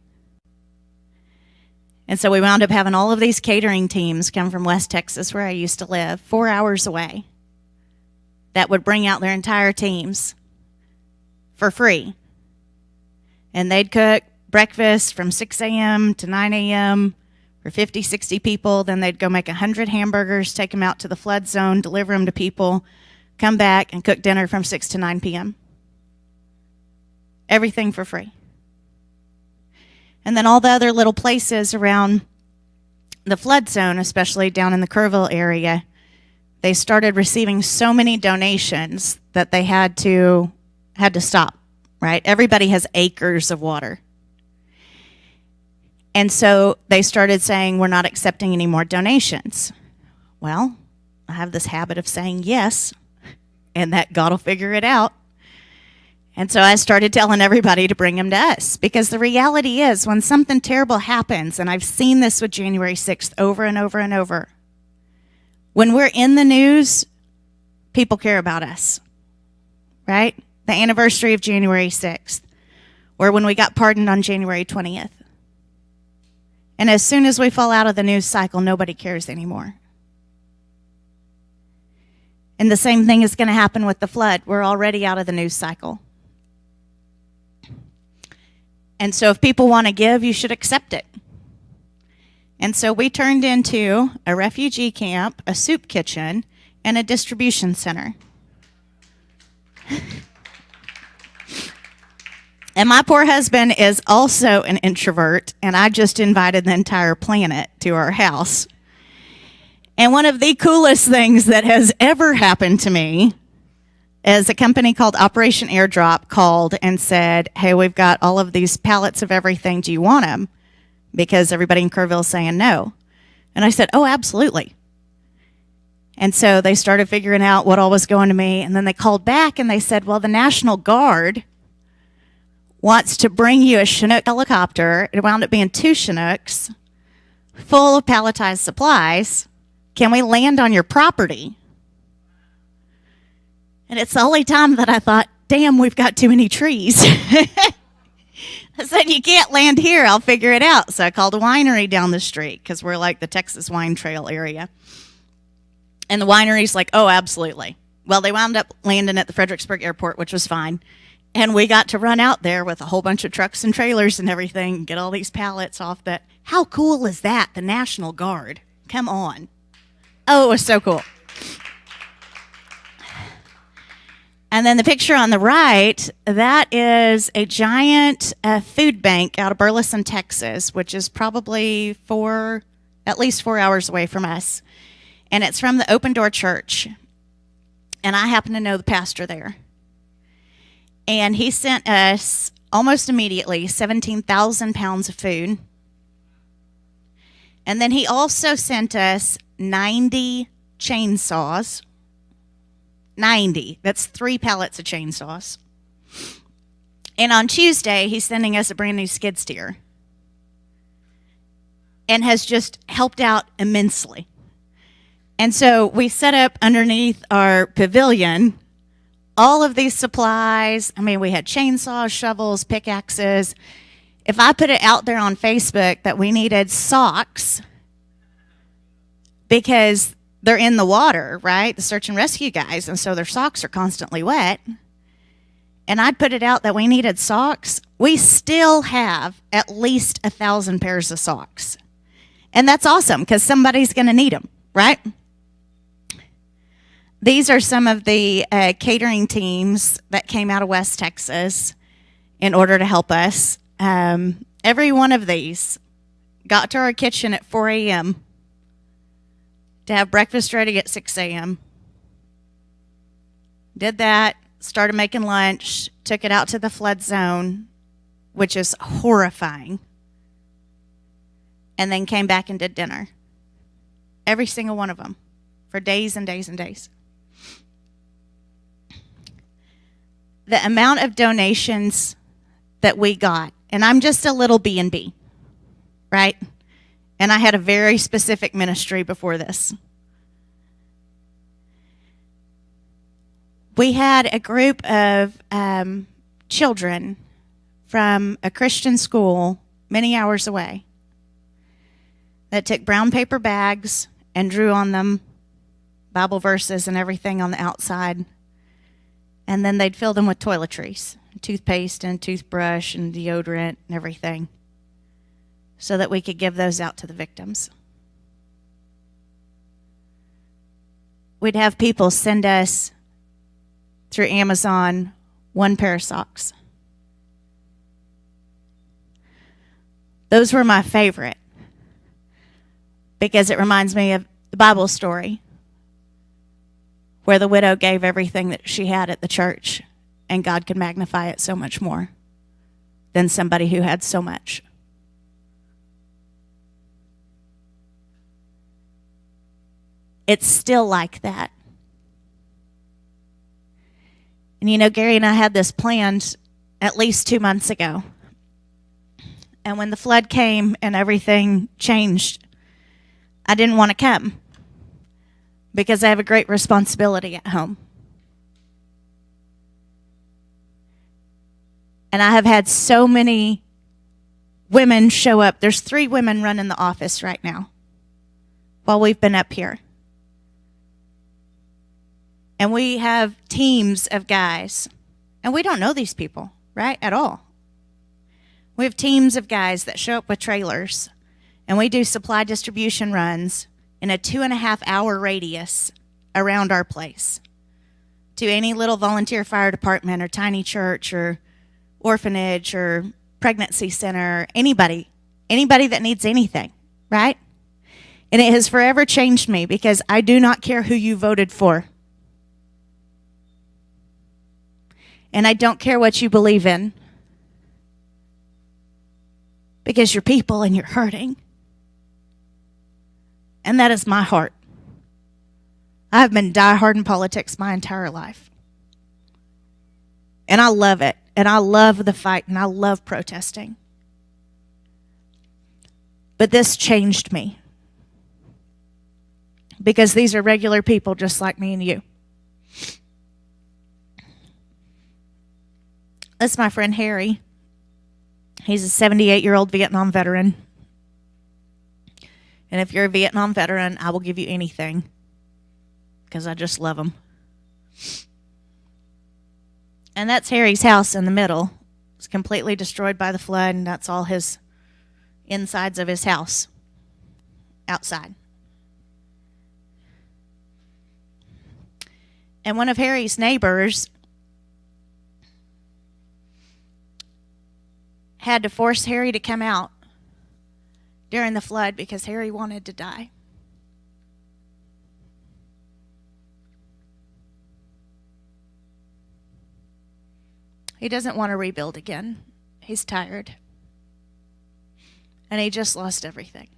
S3: And so we wound up having all of these catering teams come from West Texas, where I used to live, 4 hours away, that would bring out their entire teams for free. And they'd cook breakfast from 6 a.m. to 9 a.m., for 50, 60 people. Then they'd go make 100 hamburgers, take them out to the flood zone, deliver them to people, come back and cook dinner from 6 to 9 p.m. Everything for free. And then all the other little places around the flood zone, especially down in the Kerrville area, they started receiving so many donations that they had to stop, right? Everybody has acres of water. And so they started saying, we're not accepting any more donations. Well, I have this habit of saying yes, and that God will figure it out. And so I started telling everybody to bring them to us, because the reality is when something terrible happens, and I've seen this with January 6th over and over and over, when we're in the news, people care about us, right? The anniversary of January 6th, or when we got pardoned on January 20th. And as soon as we fall out of the news cycle, nobody cares anymore. And the same thing is going to happen with the flood. We're already out of the news cycle. And so if people want to give, you should accept it. And so we turned into a refugee camp, a soup kitchen, and a distribution center. And my poor husband is also an introvert, and I just invited the entire planet to our house. And one of the coolest things that has ever happened to me is a company called Operation Airdrop called and said, hey, we've got all of these pallets of everything. Do you want them? Because everybody in Kerrville is saying no. And I said, oh, absolutely. And so they started figuring out what all was going to me. And then they called back and they said, well, the National Guard wants to bring you a Chinook helicopter. It wound up being 2 Chinooks full of palletized supplies. Can we land on your property? And it's the only time that I thought, damn, we've got too many trees. I said, you can't land here. I'll figure it out. So I called a winery down the street because we're like the Texas Wine Trail area. And the winery's like, oh, absolutely. Well, they wound up landing at the Fredericksburg Airport, which was fine. And we got to run out there with a whole bunch of trucks and trailers and everything, get all these pallets off that. How cool is that? The National Guard. Come on. Oh, it was so cool. And then the picture on the right, that is a giant food bank out of Burleson, Texas, which is probably at least 4 hours away from us. And it's from the Open Door Church. And I happen to know the pastor there. And he sent us almost immediately 17,000 pounds of food. And then he also sent us 90 chainsaws. 90. That's 3 pallets of chainsaws. And on Tuesday, he's sending us a brand new skid steer. And has just helped out immensely. And so we set up underneath our pavilion all of these supplies. I mean, we had chainsaws, shovels, pickaxes. If I put it out there on Facebook that we needed socks because they're in the water, right? The search and rescue guys, and so their socks are constantly wet. And I'd put it out that we needed socks. We still have at least 1,000 pairs of socks. And that's awesome because somebody's going to need them, right? These are some of the catering teams that came out of West Texas in order to help us. Every one of these got to our kitchen at 4 a.m. to have breakfast ready at 6 a.m. Did that, started making lunch, took it out to the flood zone, which is horrifying, and then came back and did dinner. Every single one of them for days and days and days. The amount of donations that we got, and I'm just a little B&B, right? And I had a very specific ministry before this. We had a group of children from a Christian school many hours away that took brown paper bags and drew on them Bible verses and everything on the outside. And then they'd fill them with toiletries, toothpaste and toothbrush and deodorant and everything, so that we could give those out to the victims. We'd have people send us through Amazon 1 pair of socks. Those were my favorite because it reminds me of the Bible story where the widow gave everything that she had at the church, and God could magnify it so much more than somebody who had so much. It's still like that. And you know, Gary and I had this planned at least 2 months ago. And when the flood came and everything changed, I didn't want to come because I have a great responsibility at home. And I have had so many women show up. There's 3 women running the office right now while we've been up here. And we have teams of guys. And we don't know these people, right, at all. We have teams of guys that show up with trailers And we do supply distribution runs in a 2.5-hour radius around our place to any little volunteer fire department or tiny church or orphanage or pregnancy center, anybody that needs anything, right? And it has forever changed me because I do not care who you voted for. And I don't care what you believe in, because you're people and you're hurting. And that is my heart. I have been diehard in politics my entire life. And I love it. And I love the fight. And I love protesting. But this changed me. Because these are regular people just like me and you. That's my friend Harry. He's a 78-year-old Vietnam veteran. And if you're a Vietnam veteran, I will give you anything, because I just love him. And that's Harry's house in the middle. It's completely destroyed by the flood, and that's all his insides of his house outside. And one of Harry's neighbors had to force Harry to come out during the flood because Harry wanted to die. He doesn't want to rebuild again. He's tired. And he just lost everything.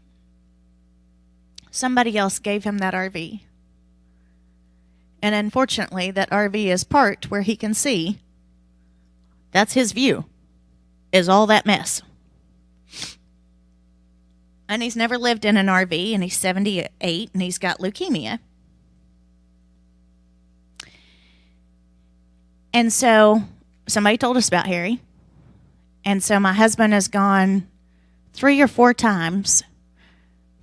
S3: Somebody else gave him that RV. And unfortunately, that RV is parked where he can see. That's his view, is all that mess. And he's never lived in an RV, and he's 78, and he's got leukemia. And so somebody told us about Harry. And so my husband has gone 3 or 4 times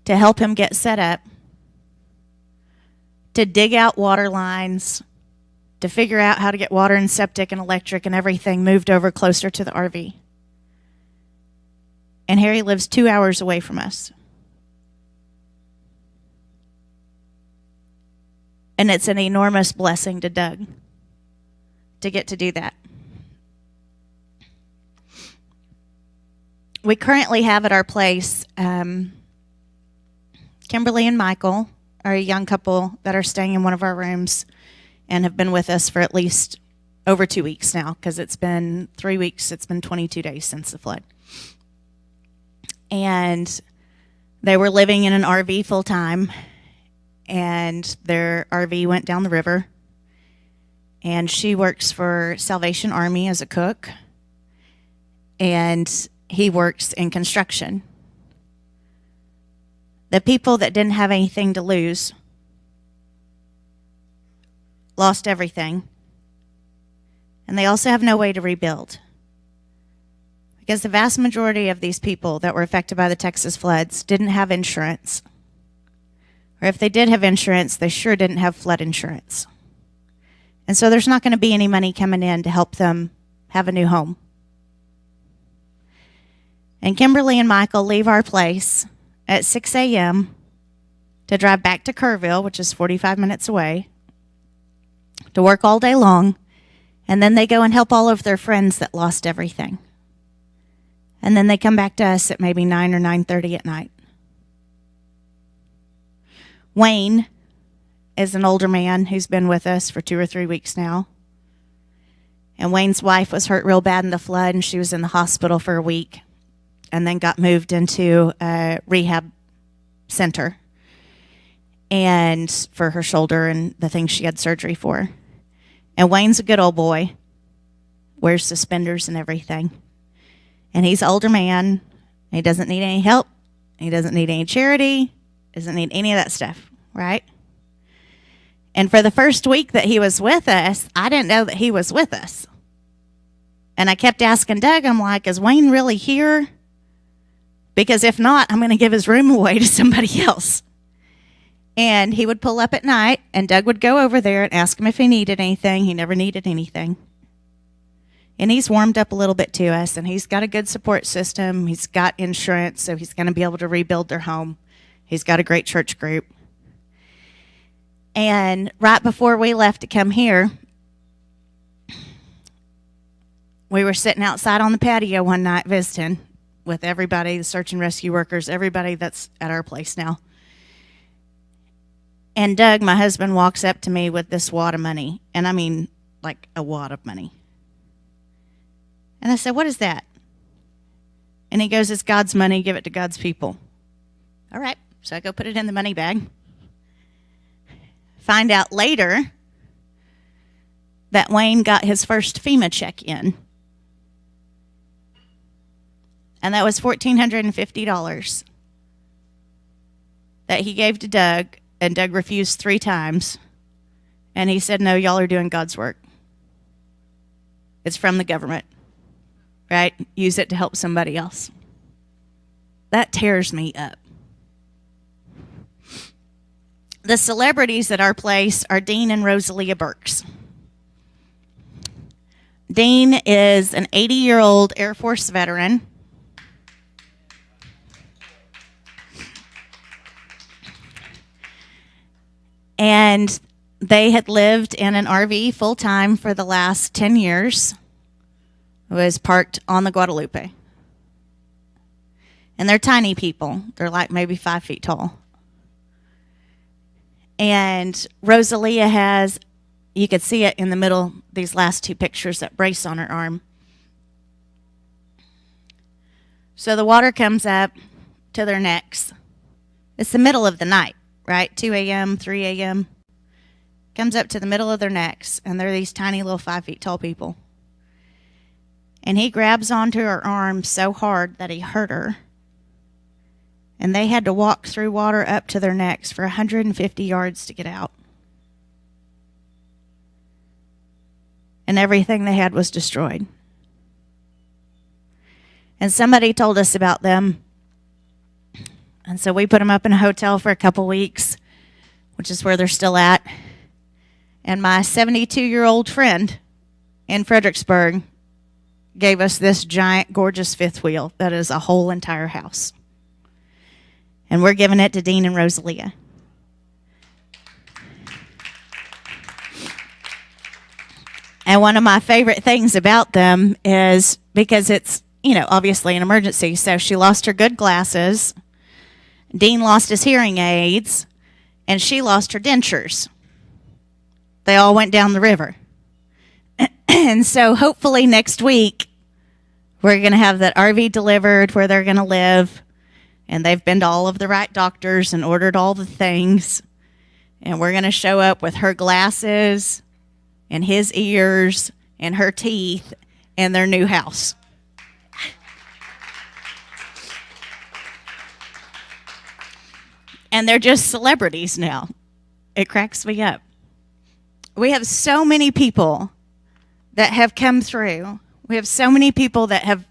S3: to help him get set up, to dig out water lines, to figure out how to get water and septic and electric and everything moved over closer to the RV. And Harry lives 2 hours away from us. And it's an enormous blessing to Doug to get to do that. We currently have at our place Kimberly and Michael are a young couple that are staying in one of our rooms and have been with us for at least over 2 weeks now, because it's been 3 weeks, it's been 22 days since the flood. And they were living in an RV full time, and their RV went down the river. And she works for Salvation Army as a cook, and he works in construction. The people that didn't have anything to lose lost everything. And they also have no way to rebuild. Because the vast majority of these people that were affected by the Texas floods didn't have insurance. Or if they did have insurance, they sure didn't have flood insurance. And so there's not going to be any money coming in to help them have a new home. And Kimberly and Michael leave our place at 6 a.m. to drive back to Kerrville, which is 45 minutes away, to work all day long, and then they go and help all of their friends that lost everything. And then they come back to us at maybe 9 or 9:30 at night. Wayne is an older man who's been with us for 2 or 3 weeks now. And Wayne's wife was hurt real bad in the flood, and she was in the hospital for a week, and then got moved into a rehab center and for her shoulder and the things she had surgery for. And Wayne's a good old boy, wears suspenders and everything. And he's an older man. He doesn't need any help. He doesn't need any charity. Doesn't need any of that stuff, right? And for the first week that he was with us, I didn't know that he was with us. And I kept asking Doug, I'm like, is Wayne really here? Because if not, I'm going to give his room away to somebody else. And he would pull up at night, and Doug would go over there and ask him if he needed anything. He never needed anything. And he's warmed up a little bit to us, and he's got a good support system. He's got insurance, so he's going to be able to rebuild their home. He's got a great church group. And right before we left to come here, we were sitting outside on the patio one night visiting with everybody, the search and rescue workers, everybody that's at our place now. And Doug, my husband, walks up to me with this wad of money, and I mean like a wad of money. And I said, "What is that?" And he goes, "It's God's money. Give it to God's people." All right. So I go put it in the money bag. Find out later that Wayne got his first FEMA check in. And that was $1,450 that he gave to Doug, and Doug refused 3 times. And he said, "No, y'all are doing God's work. It's from the government. Right? Use it to help somebody else." That tears me up. The celebrities at our place are Dean and Rosalia Burks. Dean is an 80-year-old Air Force veteran. And they had lived in an RV full-time for the last 10 years. It was parked on the Guadalupe. And they're tiny people. They're like maybe 5 feet tall. And Rosalia has, you could see it in the middle, these last 2 pictures, that brace on her arm. So the water comes up to their necks. It's the middle of the night, right? 2 a.m., 3 a.m. Comes up to the middle of their necks, and they're these tiny little 5 feet tall people. And he grabs onto her arm so hard that he hurt her. And they had to walk through water up to their necks for 150 yards to get out. And everything they had was destroyed. And somebody told us about them. And so we put them up in a hotel for a couple weeks, which is where they're still at. And my 72-year-old friend in Fredericksburg gave us this giant, gorgeous 5th wheel that is a whole entire house. And we're giving it to Dean and Rosalia. And one of my favorite things about them is because it's, obviously an emergency. So she lost her good glasses. Dean lost his hearing aids. And she lost her dentures. They all went down the river. And so hopefully next week, we're going to have that RV delivered where they're going to live. And they've been to all of the right doctors and ordered all the things. And we're going to show up with her glasses and his ears and her teeth in their new house. And they're just celebrities now. It cracks me up. We have so many people that have come through. We have so many people that have,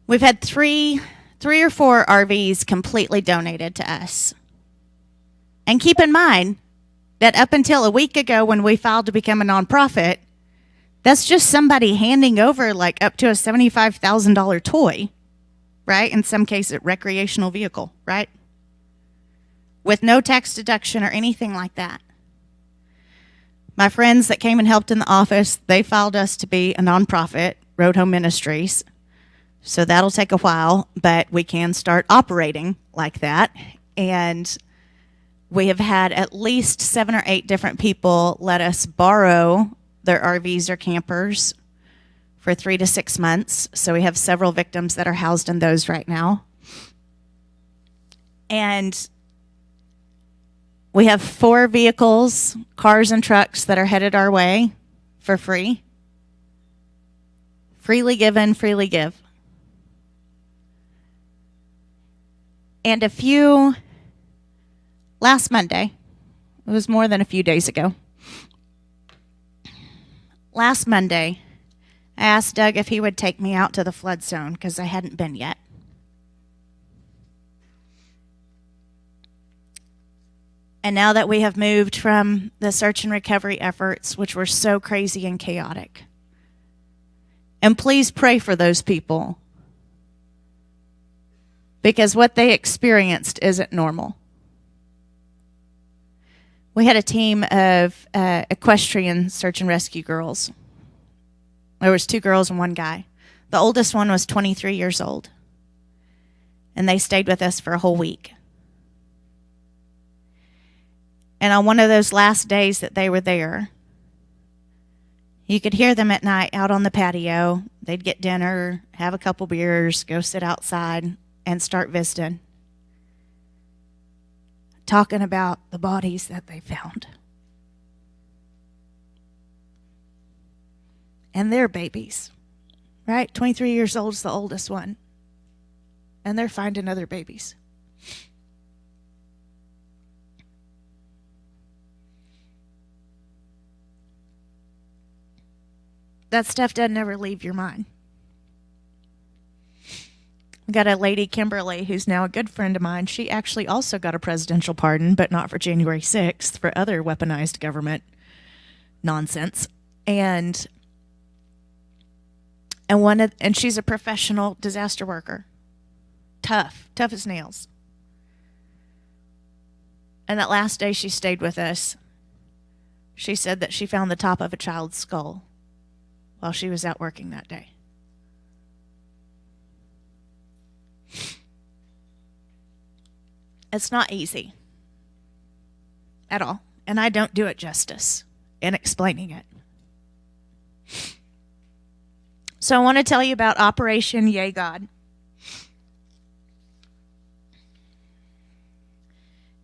S3: we've had three or four RVs completely donated to us. And keep in mind that up until a week ago when we filed to become a nonprofit, that's just somebody handing over like up to a $75,000 toy, right? In some cases, recreational vehicle, right? With no tax deduction or anything like that. My friends that came and helped in the office, they filed us to be a nonprofit, Road Home Ministries. So that'll take a while, but we can start operating like that. And we have had at least 7 or 8 different people let us borrow their RVs or campers for 3 to 6 months. So we have several victims that are housed in those right now. And we have 4 vehicles, cars and trucks that are headed our way for free. Freely given, freely give. And last Monday, it was more than a few days ago. Last Monday, I asked Doug if he would take me out to the flood zone because I hadn't been yet. And now that we have moved from the search and recovery efforts, which were so crazy and chaotic, And please pray for those people, because what they experienced isn't normal. We had a team of equestrian search and rescue girls. There was 2 girls and 1 guy. The oldest one was 23 years old, and they stayed with us for a whole week. And on one of those last days that they were there, you could hear them at night out on the patio. They'd get dinner, have a couple beers, go sit outside, and start visiting, talking about the bodies that they found. And their babies, right? 23 years old is the oldest one. And they're finding other babies. That stuff doesn't ever leave your mind. We got a lady, Kimberly, who's now a good friend of mine. She actually also got a presidential pardon, but not for January 6th, for other weaponized government nonsense. And she's a professional disaster worker. Tough as nails. And that last day she stayed with us, she said that she found the top of a child's skull while she was out working that day. It's not easy at all, and I don't do it justice in explaining it. So I want to tell you about Operation Yay God.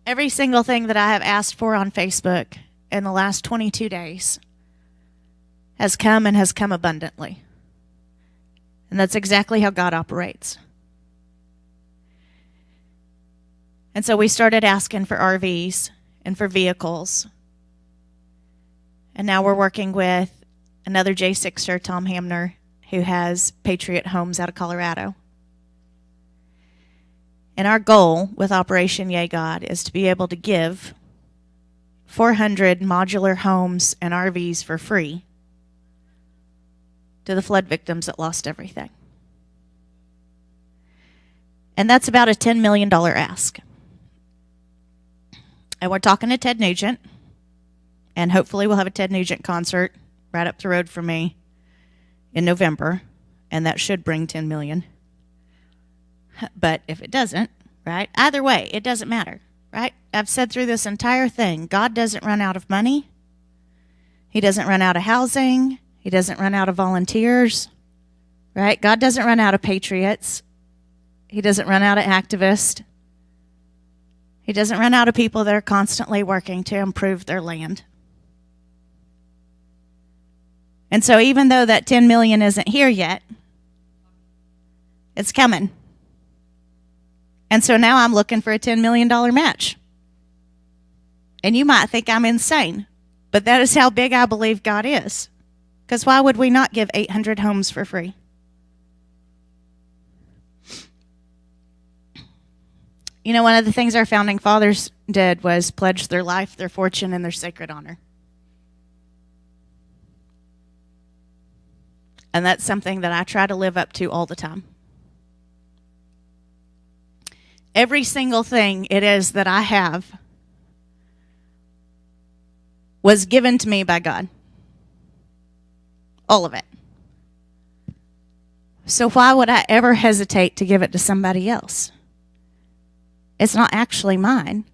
S3: Every single thing that I have asked for on Facebook in the last 22 days has come and has come abundantly. And that's exactly how God operates. And so we started asking for RVs and for vehicles. And now we're working with another J6er, Tom Hamner, who has Patriot Homes out of Colorado. And our goal with Operation Yay God is to be able to give 400 modular homes and RVs for free to the flood victims that lost everything. And that's about a $10 million ask. And we're talking to Ted Nugent, and hopefully we'll have a Ted Nugent concert right up the road from me in November, and that should bring 10 million. But if it doesn't, right? Either way, it doesn't matter, right? I've said through this entire thing, God doesn't run out of money. He doesn't run out of housing. He doesn't run out of volunteers, right? God doesn't run out of patriots. He doesn't run out of activists. He doesn't run out of people that are constantly working to improve their land. And so even though that 10 million isn't here yet, it's coming. And so now I'm looking for a $10 million match. And you might think I'm insane, but that is how big I believe God is. Because why would we not give 800 homes for free? You know, one of the things our founding fathers did was pledge their life, their fortune, and their sacred honor. And that's something that I try to live up to all the time. Every single thing it is that I have was given to me by God. All of it. So why would I ever hesitate to give it to somebody else? It's not actually mine,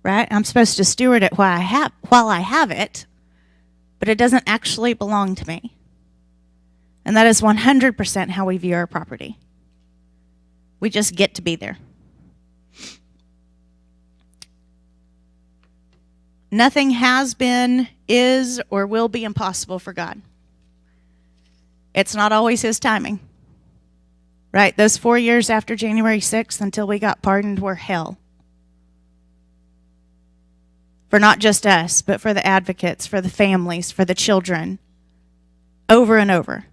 S3: right? I'm supposed to steward it while I have it, but it doesn't actually belong to me. And that is 100% how we view our property. We just get to be there. Nothing has been, is, or will be impossible for God. It's not always his timing. Right? Those 4 years after January 6th until we got pardoned were hell. For not just us, but for the advocates, for the families, for the children. Over and over.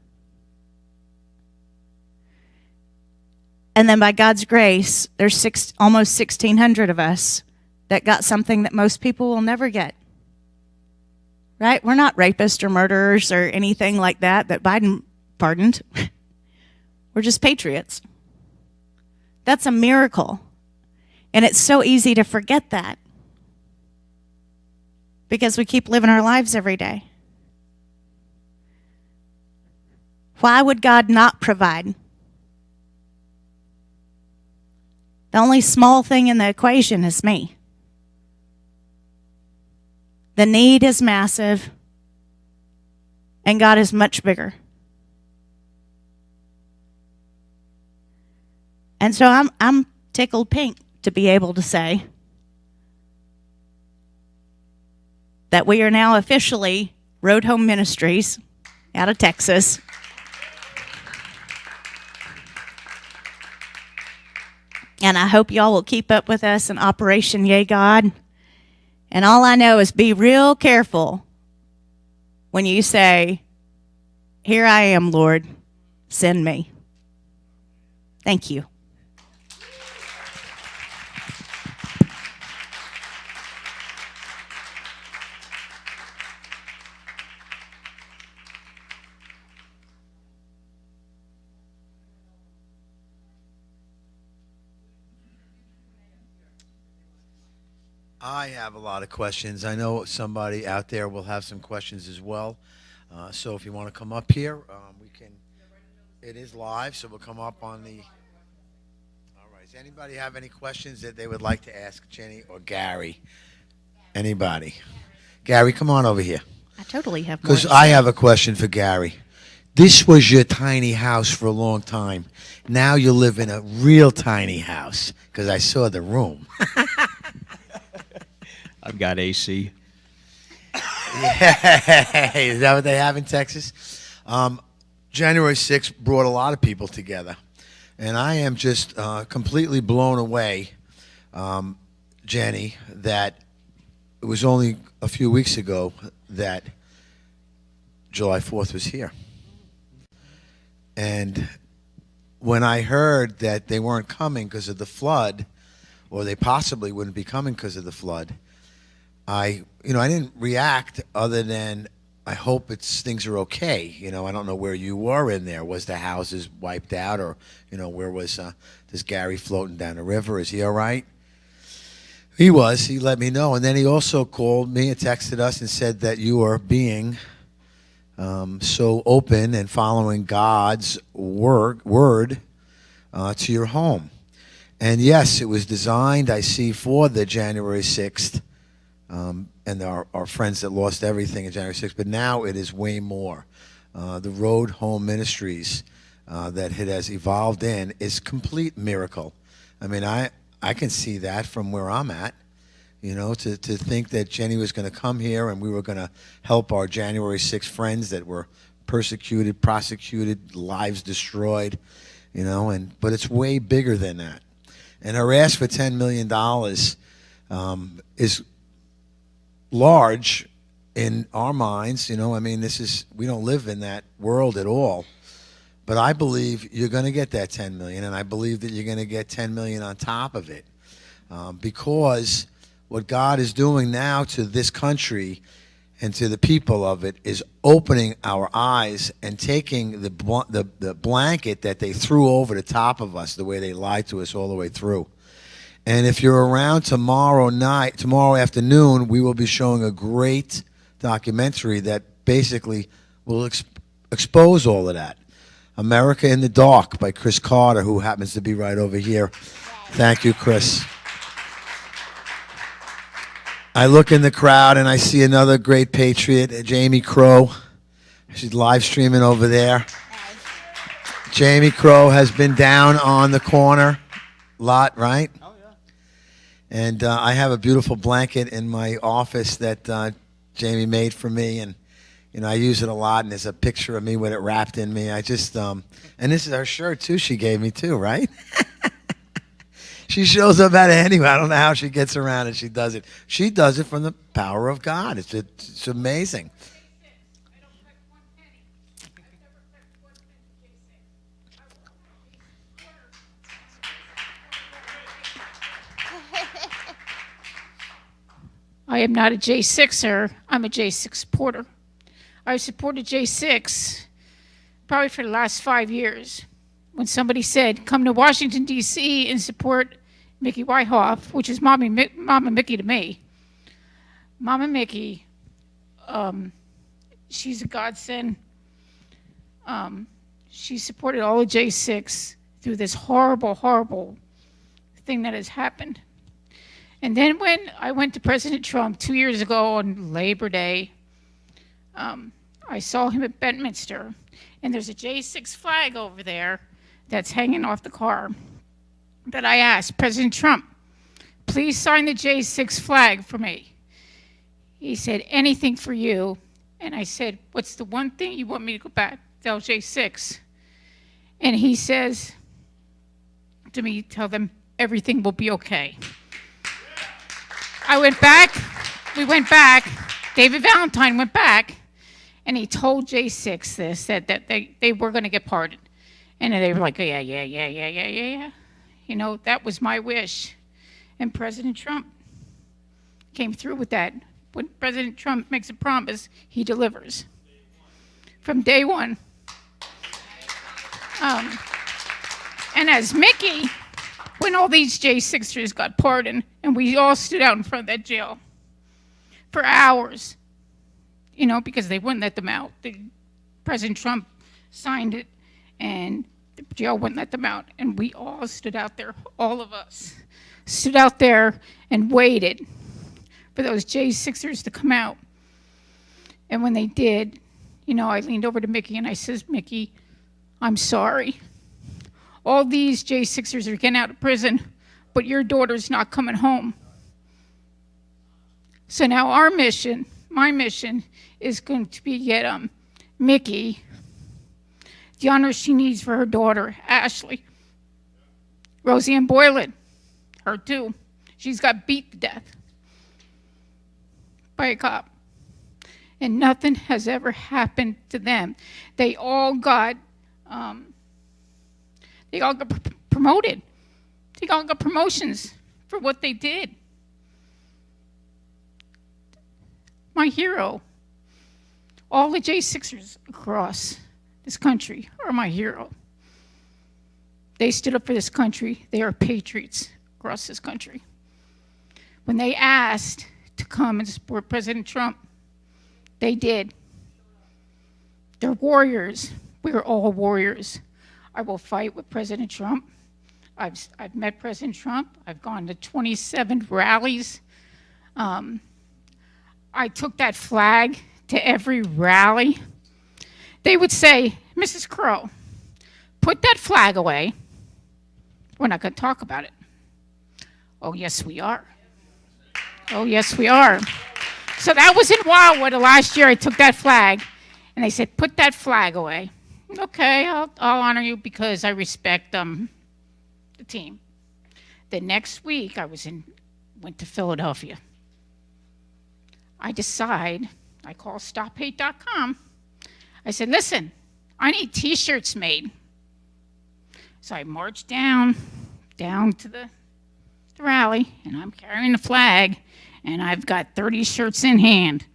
S3: And then by God's grace, there's almost 1,600 of us that got something that most people will never get. Right? We're not rapists or murderers or anything like that Biden pardoned. We're just patriots. That's a miracle. And it's so easy to forget that because we keep living our lives every day. Why would God not provide? The only small thing in the equation is me. The need is massive, and God is much bigger. And so I'm tickled pink to be able to say that we are now officially Road Home Ministries out of Texas. And I hope y'all will keep up with us in Operation Yay God. And all I know is be real careful when you say, "Here I am, Lord, send me." Thank you.
S1: I have a lot of questions. I know somebody out there will have some questions as well. So if you want to come up here, we can. It is live, so we'll come up on the. All right. Does anybody have any questions that they would like to ask Jenny or Gary? Anybody? Gary, come on over here.
S3: I totally have more.
S1: Because I have a question for Gary. This was your tiny house for a long time. Now you live in a real tiny house because I saw the room.
S4: I've got AC.
S1: Yeah, is that what they have in Texas? January 6th brought a lot of people together, and I am just completely blown away, Jenny, that it was only a few weeks ago that July 4th was here. And when I heard that they weren't coming because of the flood, or they possibly wouldn't be coming because of the flood, I didn't react other than I hope things are okay. I don't know where you were in there. Was the houses wiped out, or where was this Gary floating down the river? Is he all right? He was. He let me know, and then he also called me and texted us and said that you are being so open and following God's word to your home. And yes, it was designed, I see, for the January 6th. And our friends that lost everything in January 6th, but now it is way more. The Road Home Ministries that it has evolved in is complete miracle. I mean, I can see that from where I'm at. To think that Jenny was going to come here and we were going to help our January 6th friends that were persecuted, prosecuted, lives destroyed, but it's way bigger than that. And her ask for $10 million is large in our minds. We don't live in that world at all. But I believe you're going to get that $10 million, and I believe that you're going to get $10 million on top of it, because what God is doing now to this country and to the people of it is opening our eyes and taking the blanket that they threw over the top of us, the way they lied to us all the way through. And if you're around tomorrow afternoon, we will be showing a great documentary that basically will expose all of that. America in the Dark by Chris Carter, who happens to be right over here. Thank you, Chris. I look in the crowd and I see another great patriot, Jamie Crow. She's live streaming over there. Jamie Crow has been down on the corner a lot, right? And I have a beautiful blanket in my office that Jamie made for me, and I use it a lot. And there's a picture of me with it wrapped in me. I just and this is her shirt too. She gave me too, right? She shows up at it anyway. I don't know how she gets around it. She does it. She does it from the power of God. It's amazing.
S5: I am not a J6er. I'm a J6 supporter. I supported J6
S4: probably for the last 5 years, when somebody said, come to Washington, D.C. and support Mickey Whitehoff, which is Mama Mickey to me. Mama Mickey, she's a godsend. She supported all of J6 through this horrible, horrible thing that has happened. And then when I went to President Trump 2 years ago on Labor Day, I saw him at Bedminster, and there's a J6 flag over there that's hanging off the car that I asked President Trump, please sign the J6 flag for me. He said, anything for you. And I said, what's the one thing you want me to go back to J6? And he says to me, tell them everything will be okay. I went back, we went back, David Valentine went back, and he told J6 this, that they were going to get pardoned. And they were like, yeah. You know, that was my wish. And President Trump came through with that. When President Trump makes a promise, he delivers. From day one. And as Mickey, when all these J6ers got pardoned, and we all stood out in front of that jail for hours, you know, because they wouldn't let them out. President Trump signed it, and the jail wouldn't let them out. And we all stood out there, all of us, stood out there and waited for those J6ers to come out. And when they did, you know, I leaned over to Mickey and I says, Mickey, I'm sorry. All these J6ers are getting out of prison, but your daughter's not coming home. So now our mission, my mission, is going to be get Mickey the honor she needs for her daughter, Ashley. Roseanne Boylan, her too. She's got beat to death by a cop. And nothing has ever happened to them. They all got promoted. They all got promotions for what they did. My hero. All the J6ers across this country are my hero. They stood up for this country. They are patriots across this country. When they asked to come and support President Trump, they did. They're warriors. We're all warriors. I will fight with President Trump. I've met President Trump. I've gone to 27 rallies. I took that flag to every rally. They would say, Mrs. Crow, put that flag away. We're not going to talk about it. Oh, yes, we are. Oh, yes, we are. So that was in Wildwood last year. I took that flag, and they said, put that flag away. Okay, I'll honor you because I respect the team. The next week, I went to Philadelphia. I call StopHate.com. I said, listen, I need T-shirts made. So I marched down to the rally, and I'm carrying the flag, and I've got 30 shirts in hand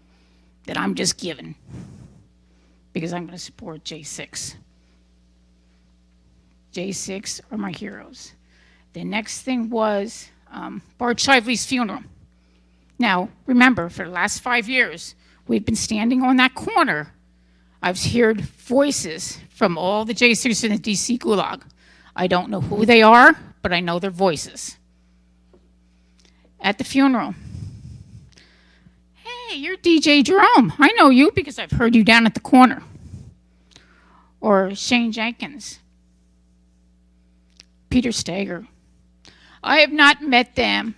S4: that I'm just giving because I'm going to support J6. J6 are my heroes. The next thing was Bart Shively's funeral. Now, remember, for the last 5 years, we've been standing on that corner. I've heard voices from all the J6ers in the D.C. Gulag. I don't know who they are, but I know their voices. At the funeral, hey, you're DJ Jerome. I know you because I've heard you down at the corner. Or Shane Jenkins, Peter Steger. I have not met them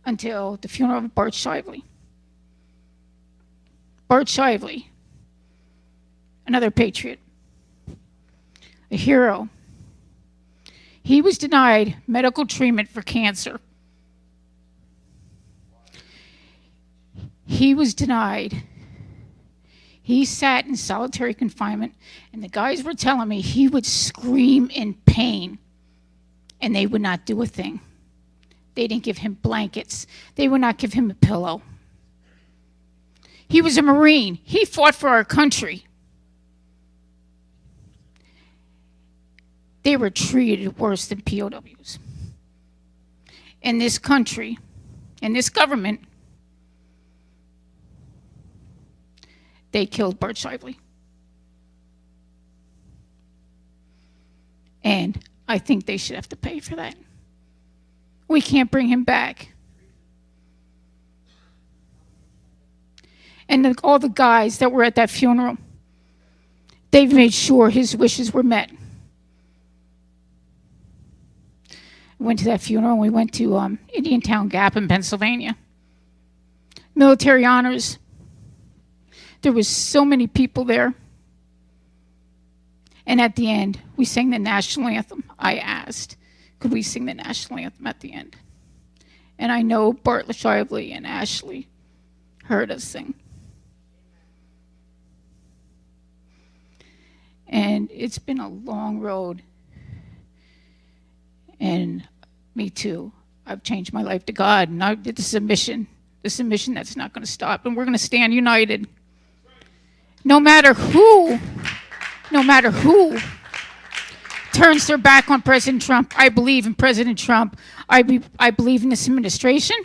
S4: until the funeral of Bart Shively. Bart Shively, another patriot, a hero. He was denied medical treatment for cancer. He was denied. He sat in solitary confinement, and the guys were telling me he would scream in pain, and they would not do a thing. They didn't give him blankets. They would not give him a pillow. He was a Marine. He fought for our country. they were treated worse than POWs. In this country, in this government, they killed Bert Shively. And I think they should have to pay for that. We can't bring him back. And all the guys that were at that funeral, they've made sure his wishes were met. We went to that funeral, and we went to Indiantown Gap in Pennsylvania. Military honors. There was so many people there. And at the end, we sang the national anthem. I asked, could we sing the national anthem at the end? And I know Bart Shively and Ashley heard us sing. And it's been a long road. And me too. I've changed my life to God, and this is a mission. This is a mission that's not going to stop, and we're going to stand united. No matter who turns their back on President Trump. I believe in President Trump. I believe in this administration.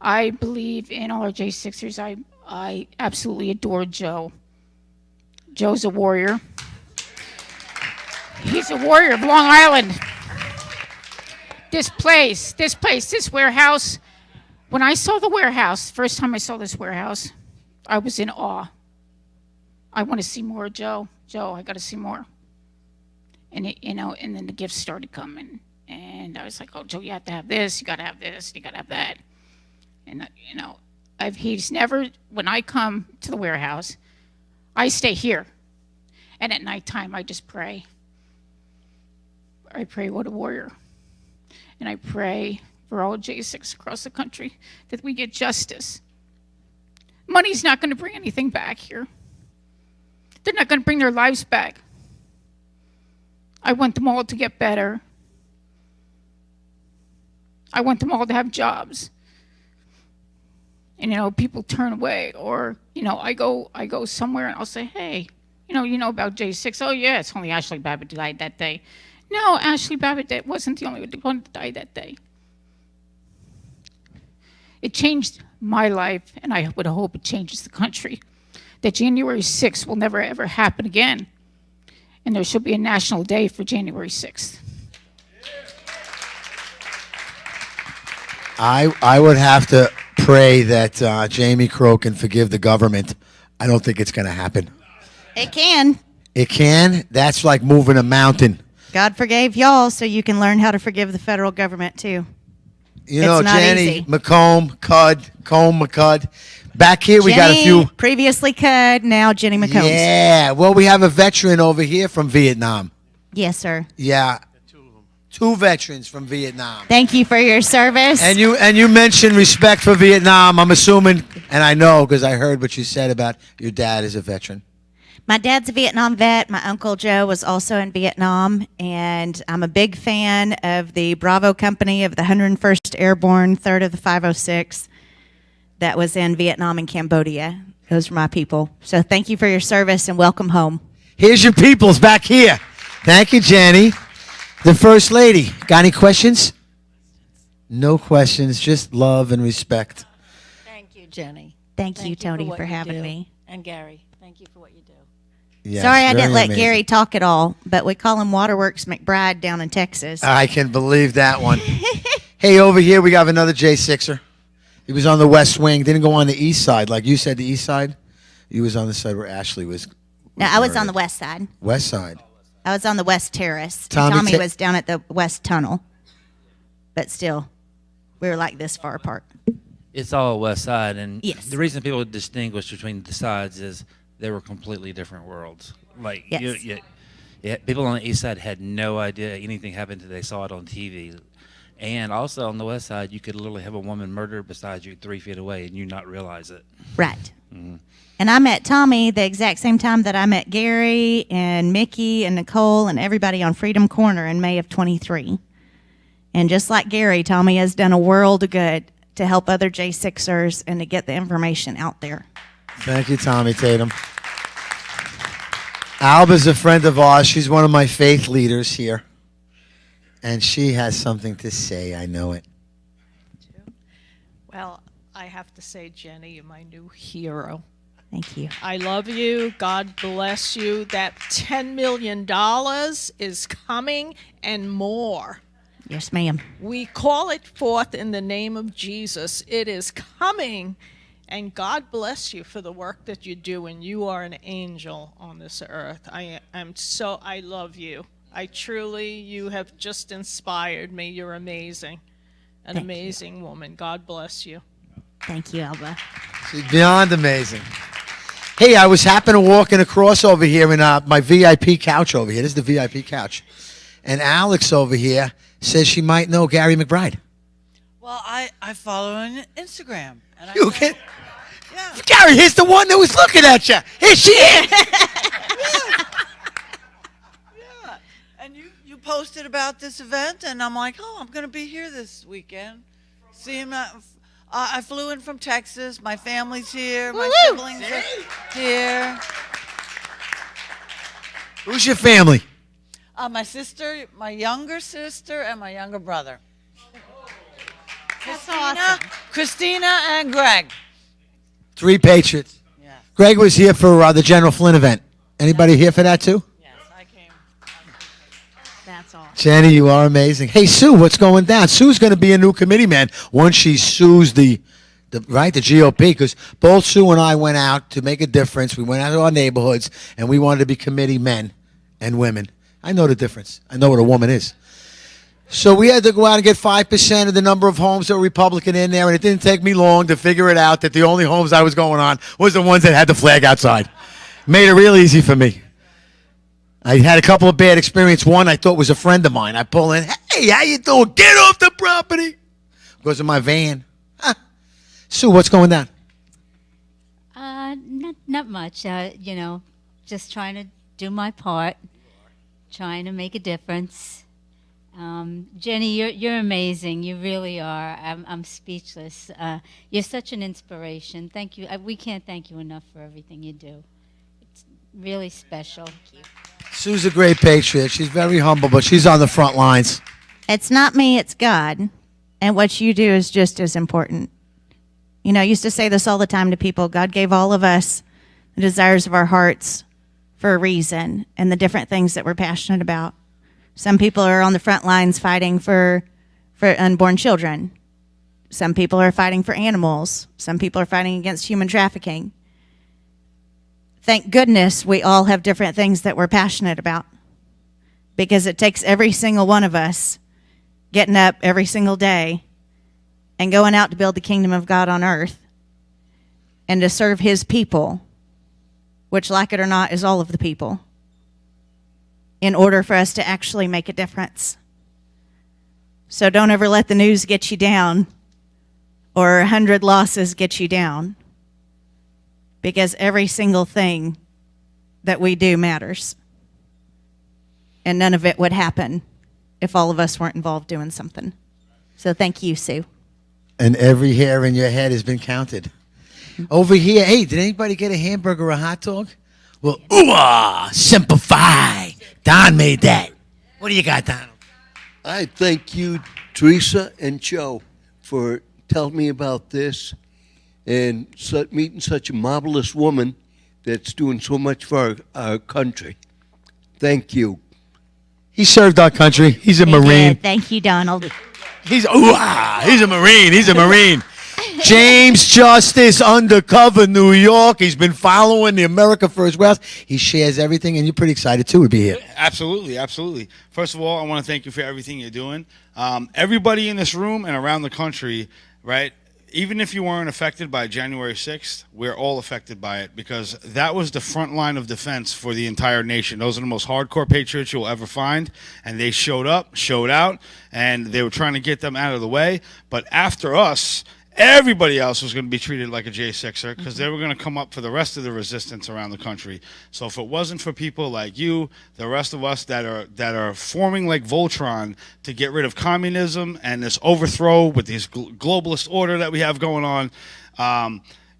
S4: I believe in all our J6ers. I absolutely adore Joe. Joe's a warrior. He's a warrior of Long Island. This warehouse, when I saw the warehouse, first time I saw this warehouse, I was in awe. I want to see more, Joe. Joe, I got to see more. And and then the gifts started coming, and I was like, "Oh, Joe, you have to have this. You got to have this. You got to have that." And he's never. When I come to the warehouse, I stay here, and at nighttime I just pray. I pray, what a warrior, and I pray for all J6 across the country that we get justice. Money's not going to bring anything back here. They're not going to bring their lives back. I want them all to get better. I want them all to have jobs. And people turn away, or I go somewhere and I'll say, hey, you know about J6. Oh yeah, it's only Ashley Babbitt died that day. No, Ashley Babbitt wasn't the only one that died that day. It changed my life, and I would hope it changes the country. That January 6th will never ever happen again. And there should be a national day for January 6th.
S1: I would have to pray that Jamie Crow can forgive the government. I don't think it's going to happen.
S3: It can.
S1: It can? That's like moving a mountain.
S3: God forgave y'all, so you can learn how to forgive the federal government too.
S1: You know,
S3: It's not
S1: Jenny
S3: easy.
S1: McComb. Back here, we got a
S3: Jenny,
S1: few.
S3: previously Cud, now Jenny McCombs.
S1: Yeah. Well, we have a veteran over here from Vietnam.
S3: Yes, sir.
S1: Yeah. Two veterans from Vietnam.
S3: Thank you for your service.
S1: And you mentioned respect for Vietnam. I'm assuming, and I know because I heard what you said about your dad as a veteran.
S3: My dad's a Vietnam vet. My Uncle Joe was also in Vietnam, and I'm a big fan of the Bravo Company of the 101st Airborne, 3rd of the 506, that was in Vietnam and Cambodia. Those are my people. So thank you for your service, and welcome home.
S1: Here's your peoples back here. Thank you, Jenny. The First Lady. Got any questions? No questions, just love and respect.
S5: Thank you, Jenny.
S3: Thank you, Tony,
S5: what
S3: for
S5: you
S3: having
S5: do.
S3: me.
S5: And Gary, thank you for what you do.
S1: Yes,
S3: Sorry I
S1: very
S3: didn't let
S1: amazing.
S3: Gary talk at all, but we call him Waterworks McBride down in Texas.
S1: I can believe that one. Hey, over here we got another J6er. He was on the west wing, didn't go on the east side. Like you said, the east side? He was on the side where Ashley was.
S3: No, I was on
S1: murdered.
S3: the west side.
S1: West side.
S3: I was on the west terrace.
S1: Tommy
S3: Tommy was down at the west tunnel. But still, we were like this far apart.
S6: It's all west side, and
S3: Yes.
S6: the reason people distinguish between the sides is they were completely different worlds. Like
S3: Yes.
S6: people on the east side had no idea anything happened until they saw it on TV. And also on the west side, you could literally have a woman murdered beside you 3 feet away and you not realize it.
S3: Right. And I met Tommy the exact same time that I met Gary and Mickey and Nicole and everybody on Freedom Corner in May of 23. And just like Gary, Tommy has done a world of good to help other J6ers and to get the information out there.
S1: Thank you, Tommy Tatum. Alba's a friend of ours. She's one of my faith leaders here. And she has something to say. I know it.
S7: Well, I have to say, Jenny, you're my new hero.
S3: Thank you.
S7: I love you. God bless you. That $10 million is coming and more.
S3: Yes, ma'am.
S7: We call it forth in the name of Jesus. It is coming. And God bless you for the work that you do. And you are an angel on this earth. I love you. You have just inspired me. You're amazing. An amazing woman. God bless you.
S3: Thank you, Alba.
S1: She's beyond amazing. Hey, I was happening to walking across over here in my VIP couch over here. This is the VIP couch. And Alex over here says she might know Gary McBride.
S8: Well, I follow her on Instagram. And
S1: You can.
S8: Yeah.
S1: Gary, here's the one that was looking at you. Here she is.
S8: Yeah. And you posted about this event, and I'm like, oh, I'm going to be here this weekend. See him. I flew in from Texas. My family's here. My siblings are here.
S1: Who's your family?
S8: My sister, my younger sister, and my younger brother. Christina and Greg.
S1: 3 Patriots.
S8: Yes.
S1: Greg was here for the General Flynn event. Anybody here for that too?
S8: Yes, I came.
S3: That's all.
S1: Jenny, you are amazing. Hey, Sue, what's going down? Sue's going to be a new committee man once she sues the GOP, because both Sue and I went out to make a difference. We went out to our neighborhoods, and we wanted to be committee men and women. I know the difference. I know what a woman is. So we had to go out and get 5% of the number of homes that were Republican in there, and it didn't take me long to figure it out that the only homes I was going on was the ones that had the flag outside. Made it real easy for me. I had a couple of bad experiences. One I thought was a friend of mine. I pull in, hey, how you doing? Get off the property. Goes in my van. Huh. Sue, what's going down?
S9: Not much. Just trying to do my part, trying to make a difference. Jenny, you're amazing. You really are. I'm speechless. You're such an inspiration. Thank you. We can't thank you enough for everything you do. It's really special. Thank you.
S1: Sue's a great patriot. She's very humble, but she's on the front lines.
S3: It's not me, it's God. And what you do is just as important. You know, I used to say this all the time to people. God gave all of us the desires of our hearts for a reason and the different things that we're passionate about. Some people are on the front lines fighting for unborn children. Some people are fighting for animals. Some people are fighting against human trafficking. Thank goodness we all have different things that we're passionate about, because it takes every single one of us getting up every single day and going out to build the kingdom of God on earth and to serve his people, which, like it or not, is all of the people, in order for us to actually make a difference. So don't ever let the news get you down or 100 losses get you down, because every single thing that we do matters. And none of it would happen if all of us weren't involved doing something. So thank you, Sue.
S1: And every hair in your head has been counted. Over here, hey, did anybody get a hamburger or a hot dog? Well, ooh-ah, simplify. Don made that. What do you got, Donald?
S10: I thank you, Teresa and Joe, for telling me about this and meeting such a marvelous woman that's doing so much for our country. Thank you.
S1: He served our country. He's a Marine.
S3: Thank you, Donald.
S1: He's a Marine. He's a Marine. James Justice, undercover New York. He's been following the America First West. He shares everything, and you're pretty excited, too, to be here.
S11: Absolutely, absolutely. First of all, I want to thank you for everything you're doing. Everybody in this room and around the country, right, even if you weren't affected by January 6th, we're all affected by it, because that was the front line of defense for the entire nation. Those are the most hardcore patriots you'll ever find, and they showed up, showed out, and they were trying to get them out of the way. But after us, everybody else was going to be treated like a J6er, because they were going to come up for the rest of the resistance around the country. So if it wasn't for people like you, the rest of us that are forming like Voltron to get rid of communism and this overthrow with this globalist order that we have going on,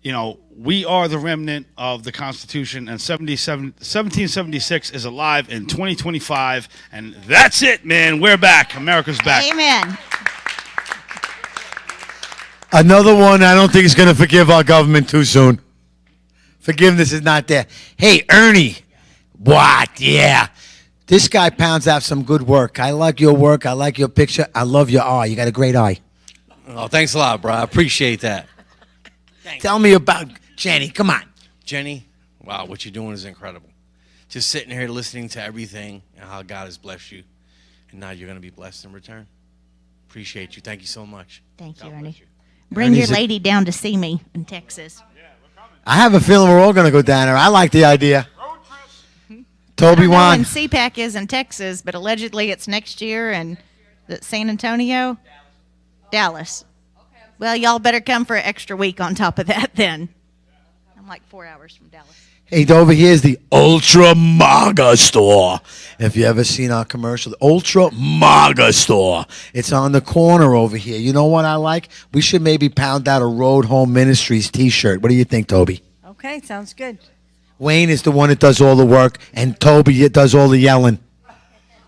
S11: we are the remnant of the Constitution, and 1776 is alive in 2025, and that's it, man. We're back. America's back.
S3: Amen.
S1: Another one I don't think is going to forgive our government too soon. Forgiveness is not there. Hey, Ernie. What? Yeah. This guy pounds out some good work. I like your work. I like your picture. I love your eye. You got a great eye.
S12: Oh, thanks a lot, bro. I appreciate that.
S1: Tell me about Jenny. Come on.
S12: Jenny, wow, what you're doing is incredible. Just sitting here listening to everything and how God has blessed you. And now you're going to be blessed in return. Appreciate you. Thank you so much.
S3: Thank you,
S12: God
S3: Ernie.
S12: bless you.
S3: Bring your lady down to see me in Texas.
S1: I have a feeling we're all going to go down there. I like the idea. Toby
S3: I don't know
S1: Wan.
S3: when CPAC is in Texas, but allegedly it's next year, and San Antonio? Dallas. Well, y'all better come for an extra week on top of that then. I'm like 4 hours from Dallas.
S1: Hey, over here's the Ultra Maga Store. If you ever seen our commercial, the Ultra Maga Store. It's on the corner over here. You know what I like? We should maybe pound out a Road Home Ministries t-shirt. What do you think, Toby?
S5: Okay, sounds good.
S1: Wayne is the one that does all the work, and Toby does all the yelling.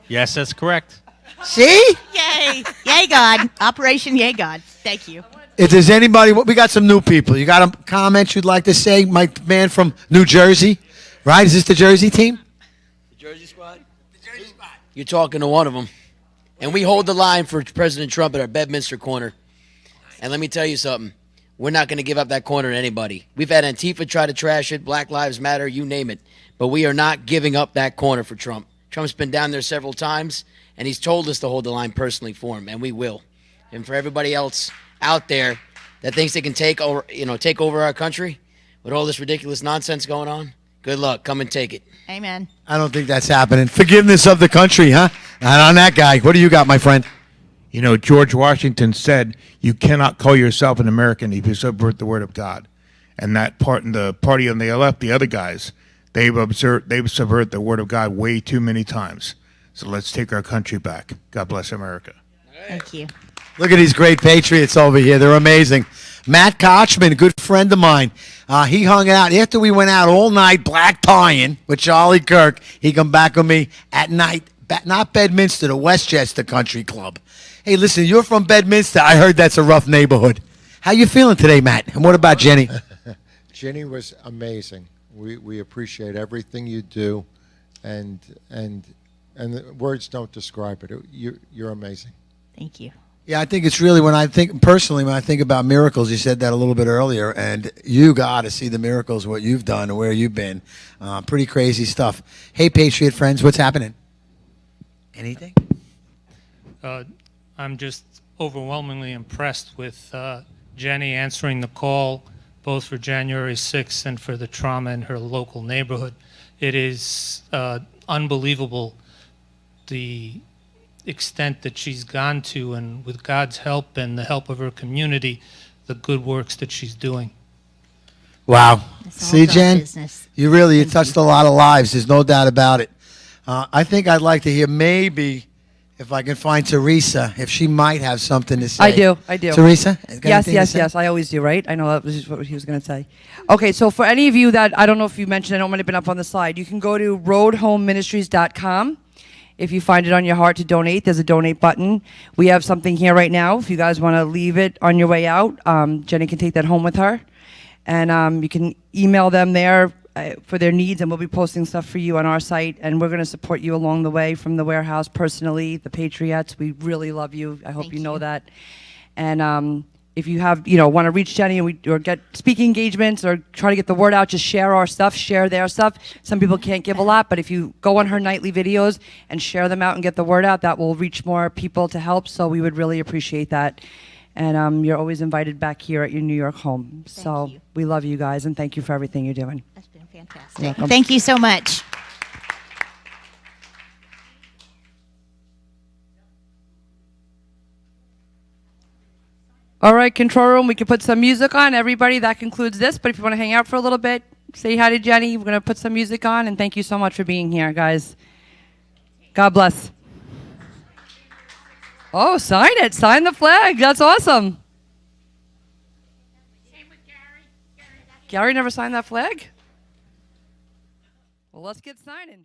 S13: Yes, that's correct.
S1: See?
S3: Yay. Yay, God. Operation Yay, God. Thank you.
S1: If there's anybody, we got some new people. You got a comment you'd like to say? My man from New Jersey, right? Is this the Jersey team?
S14: The Jersey squad? The Jersey squad. You're talking to one of them. And we hold the line for President Trump at our Bedminster corner. And let me tell you something. We're not going to give up that corner to anybody. We've had Antifa try to trash it, Black Lives Matter, you name it. But we are not giving up that corner for Trump. Trump's been down there several times, and he's told us to hold the line personally for him, and we will. And for everybody else out there that thinks they can take over our country with all this ridiculous nonsense going on, good luck. Come and take it.
S3: Amen.
S1: I don't think that's happening. Forgiveness of the country, huh? Not on that guy. What do you got, my friend?
S15: You know, George Washington said, you cannot call yourself an American if you subvert the word of God. And that part in the party on the left, the other guys, they've subvert the word of God way too many times. So let's take our country back. God bless America.
S3: Thank you.
S1: Look at these great patriots over here. They're amazing. Matt Kochman, a good friend of mine. He hung out after we went out all night black tying with Charlie Kirk. He come back with me at night, not Bedminster, the Westchester Country Club. Hey, listen, you're from Bedminster. I heard that's a rough neighborhood. How you feeling today, Matt? And what about Jenny?
S16: Jenny was amazing. We appreciate everything you do, and the words don't describe it. You're amazing.
S3: Thank you.
S1: Yeah, I think it's really when I think about miracles, you said that a little bit earlier, and you got to see the miracles, what you've done and where you've been. Pretty crazy stuff. Hey, Patriot friends, what's happening? Anything?
S17: I'm just overwhelmingly impressed with Jenny answering the call, both for January 6th and for the trauma in her local neighborhood. It is unbelievable the extent that she's gone to, and with God's help and the help of her community, the good works that she's doing.
S1: Wow. See, Jen, you touched a lot of lives. There's no doubt about it. I think I'd like to hear maybe if I can find Teresa, if she might have something to say.
S18: I do.
S1: Teresa?
S18: Yes. I always do, right? I know that was what he was going to say. Okay, so for any of you that, I don't know if you mentioned, I know it might have been up on the slide, you can go to roadhomeministries.com. If you find it on your heart to donate, there's a donate button. We have something here right now. If you guys want to leave it on your way out, Jenny can take that home with her. And you can email them there for their needs, and we'll be posting stuff for you on our site. And we're going to support you along the way from the warehouse personally, the Patriots. We really love you. I hope you know that. And if you have, want to reach Jenny or get speaking engagements or try to get the word out, just share our stuff, share their stuff. Some people can't give a lot, but if you go on her nightly videos and share them out and get the word out, that will reach more people to help. So we would really appreciate that. And you're always invited back here at your New York home. So we love you guys, and thank you for everything you're doing.
S3: That's been fantastic. Thank you so much.
S18: All right, control room, we can put some music on. Everybody, that concludes this. But if you want to hang out for a little bit, say hi to Jenny. We're going to put some music on. And thank you so much for being here, guys. God bless. Oh, sign it. Sign the flag. That's awesome.
S4: Same with Gary. Gary
S18: Gary never signed that flag? Well, let's get signing.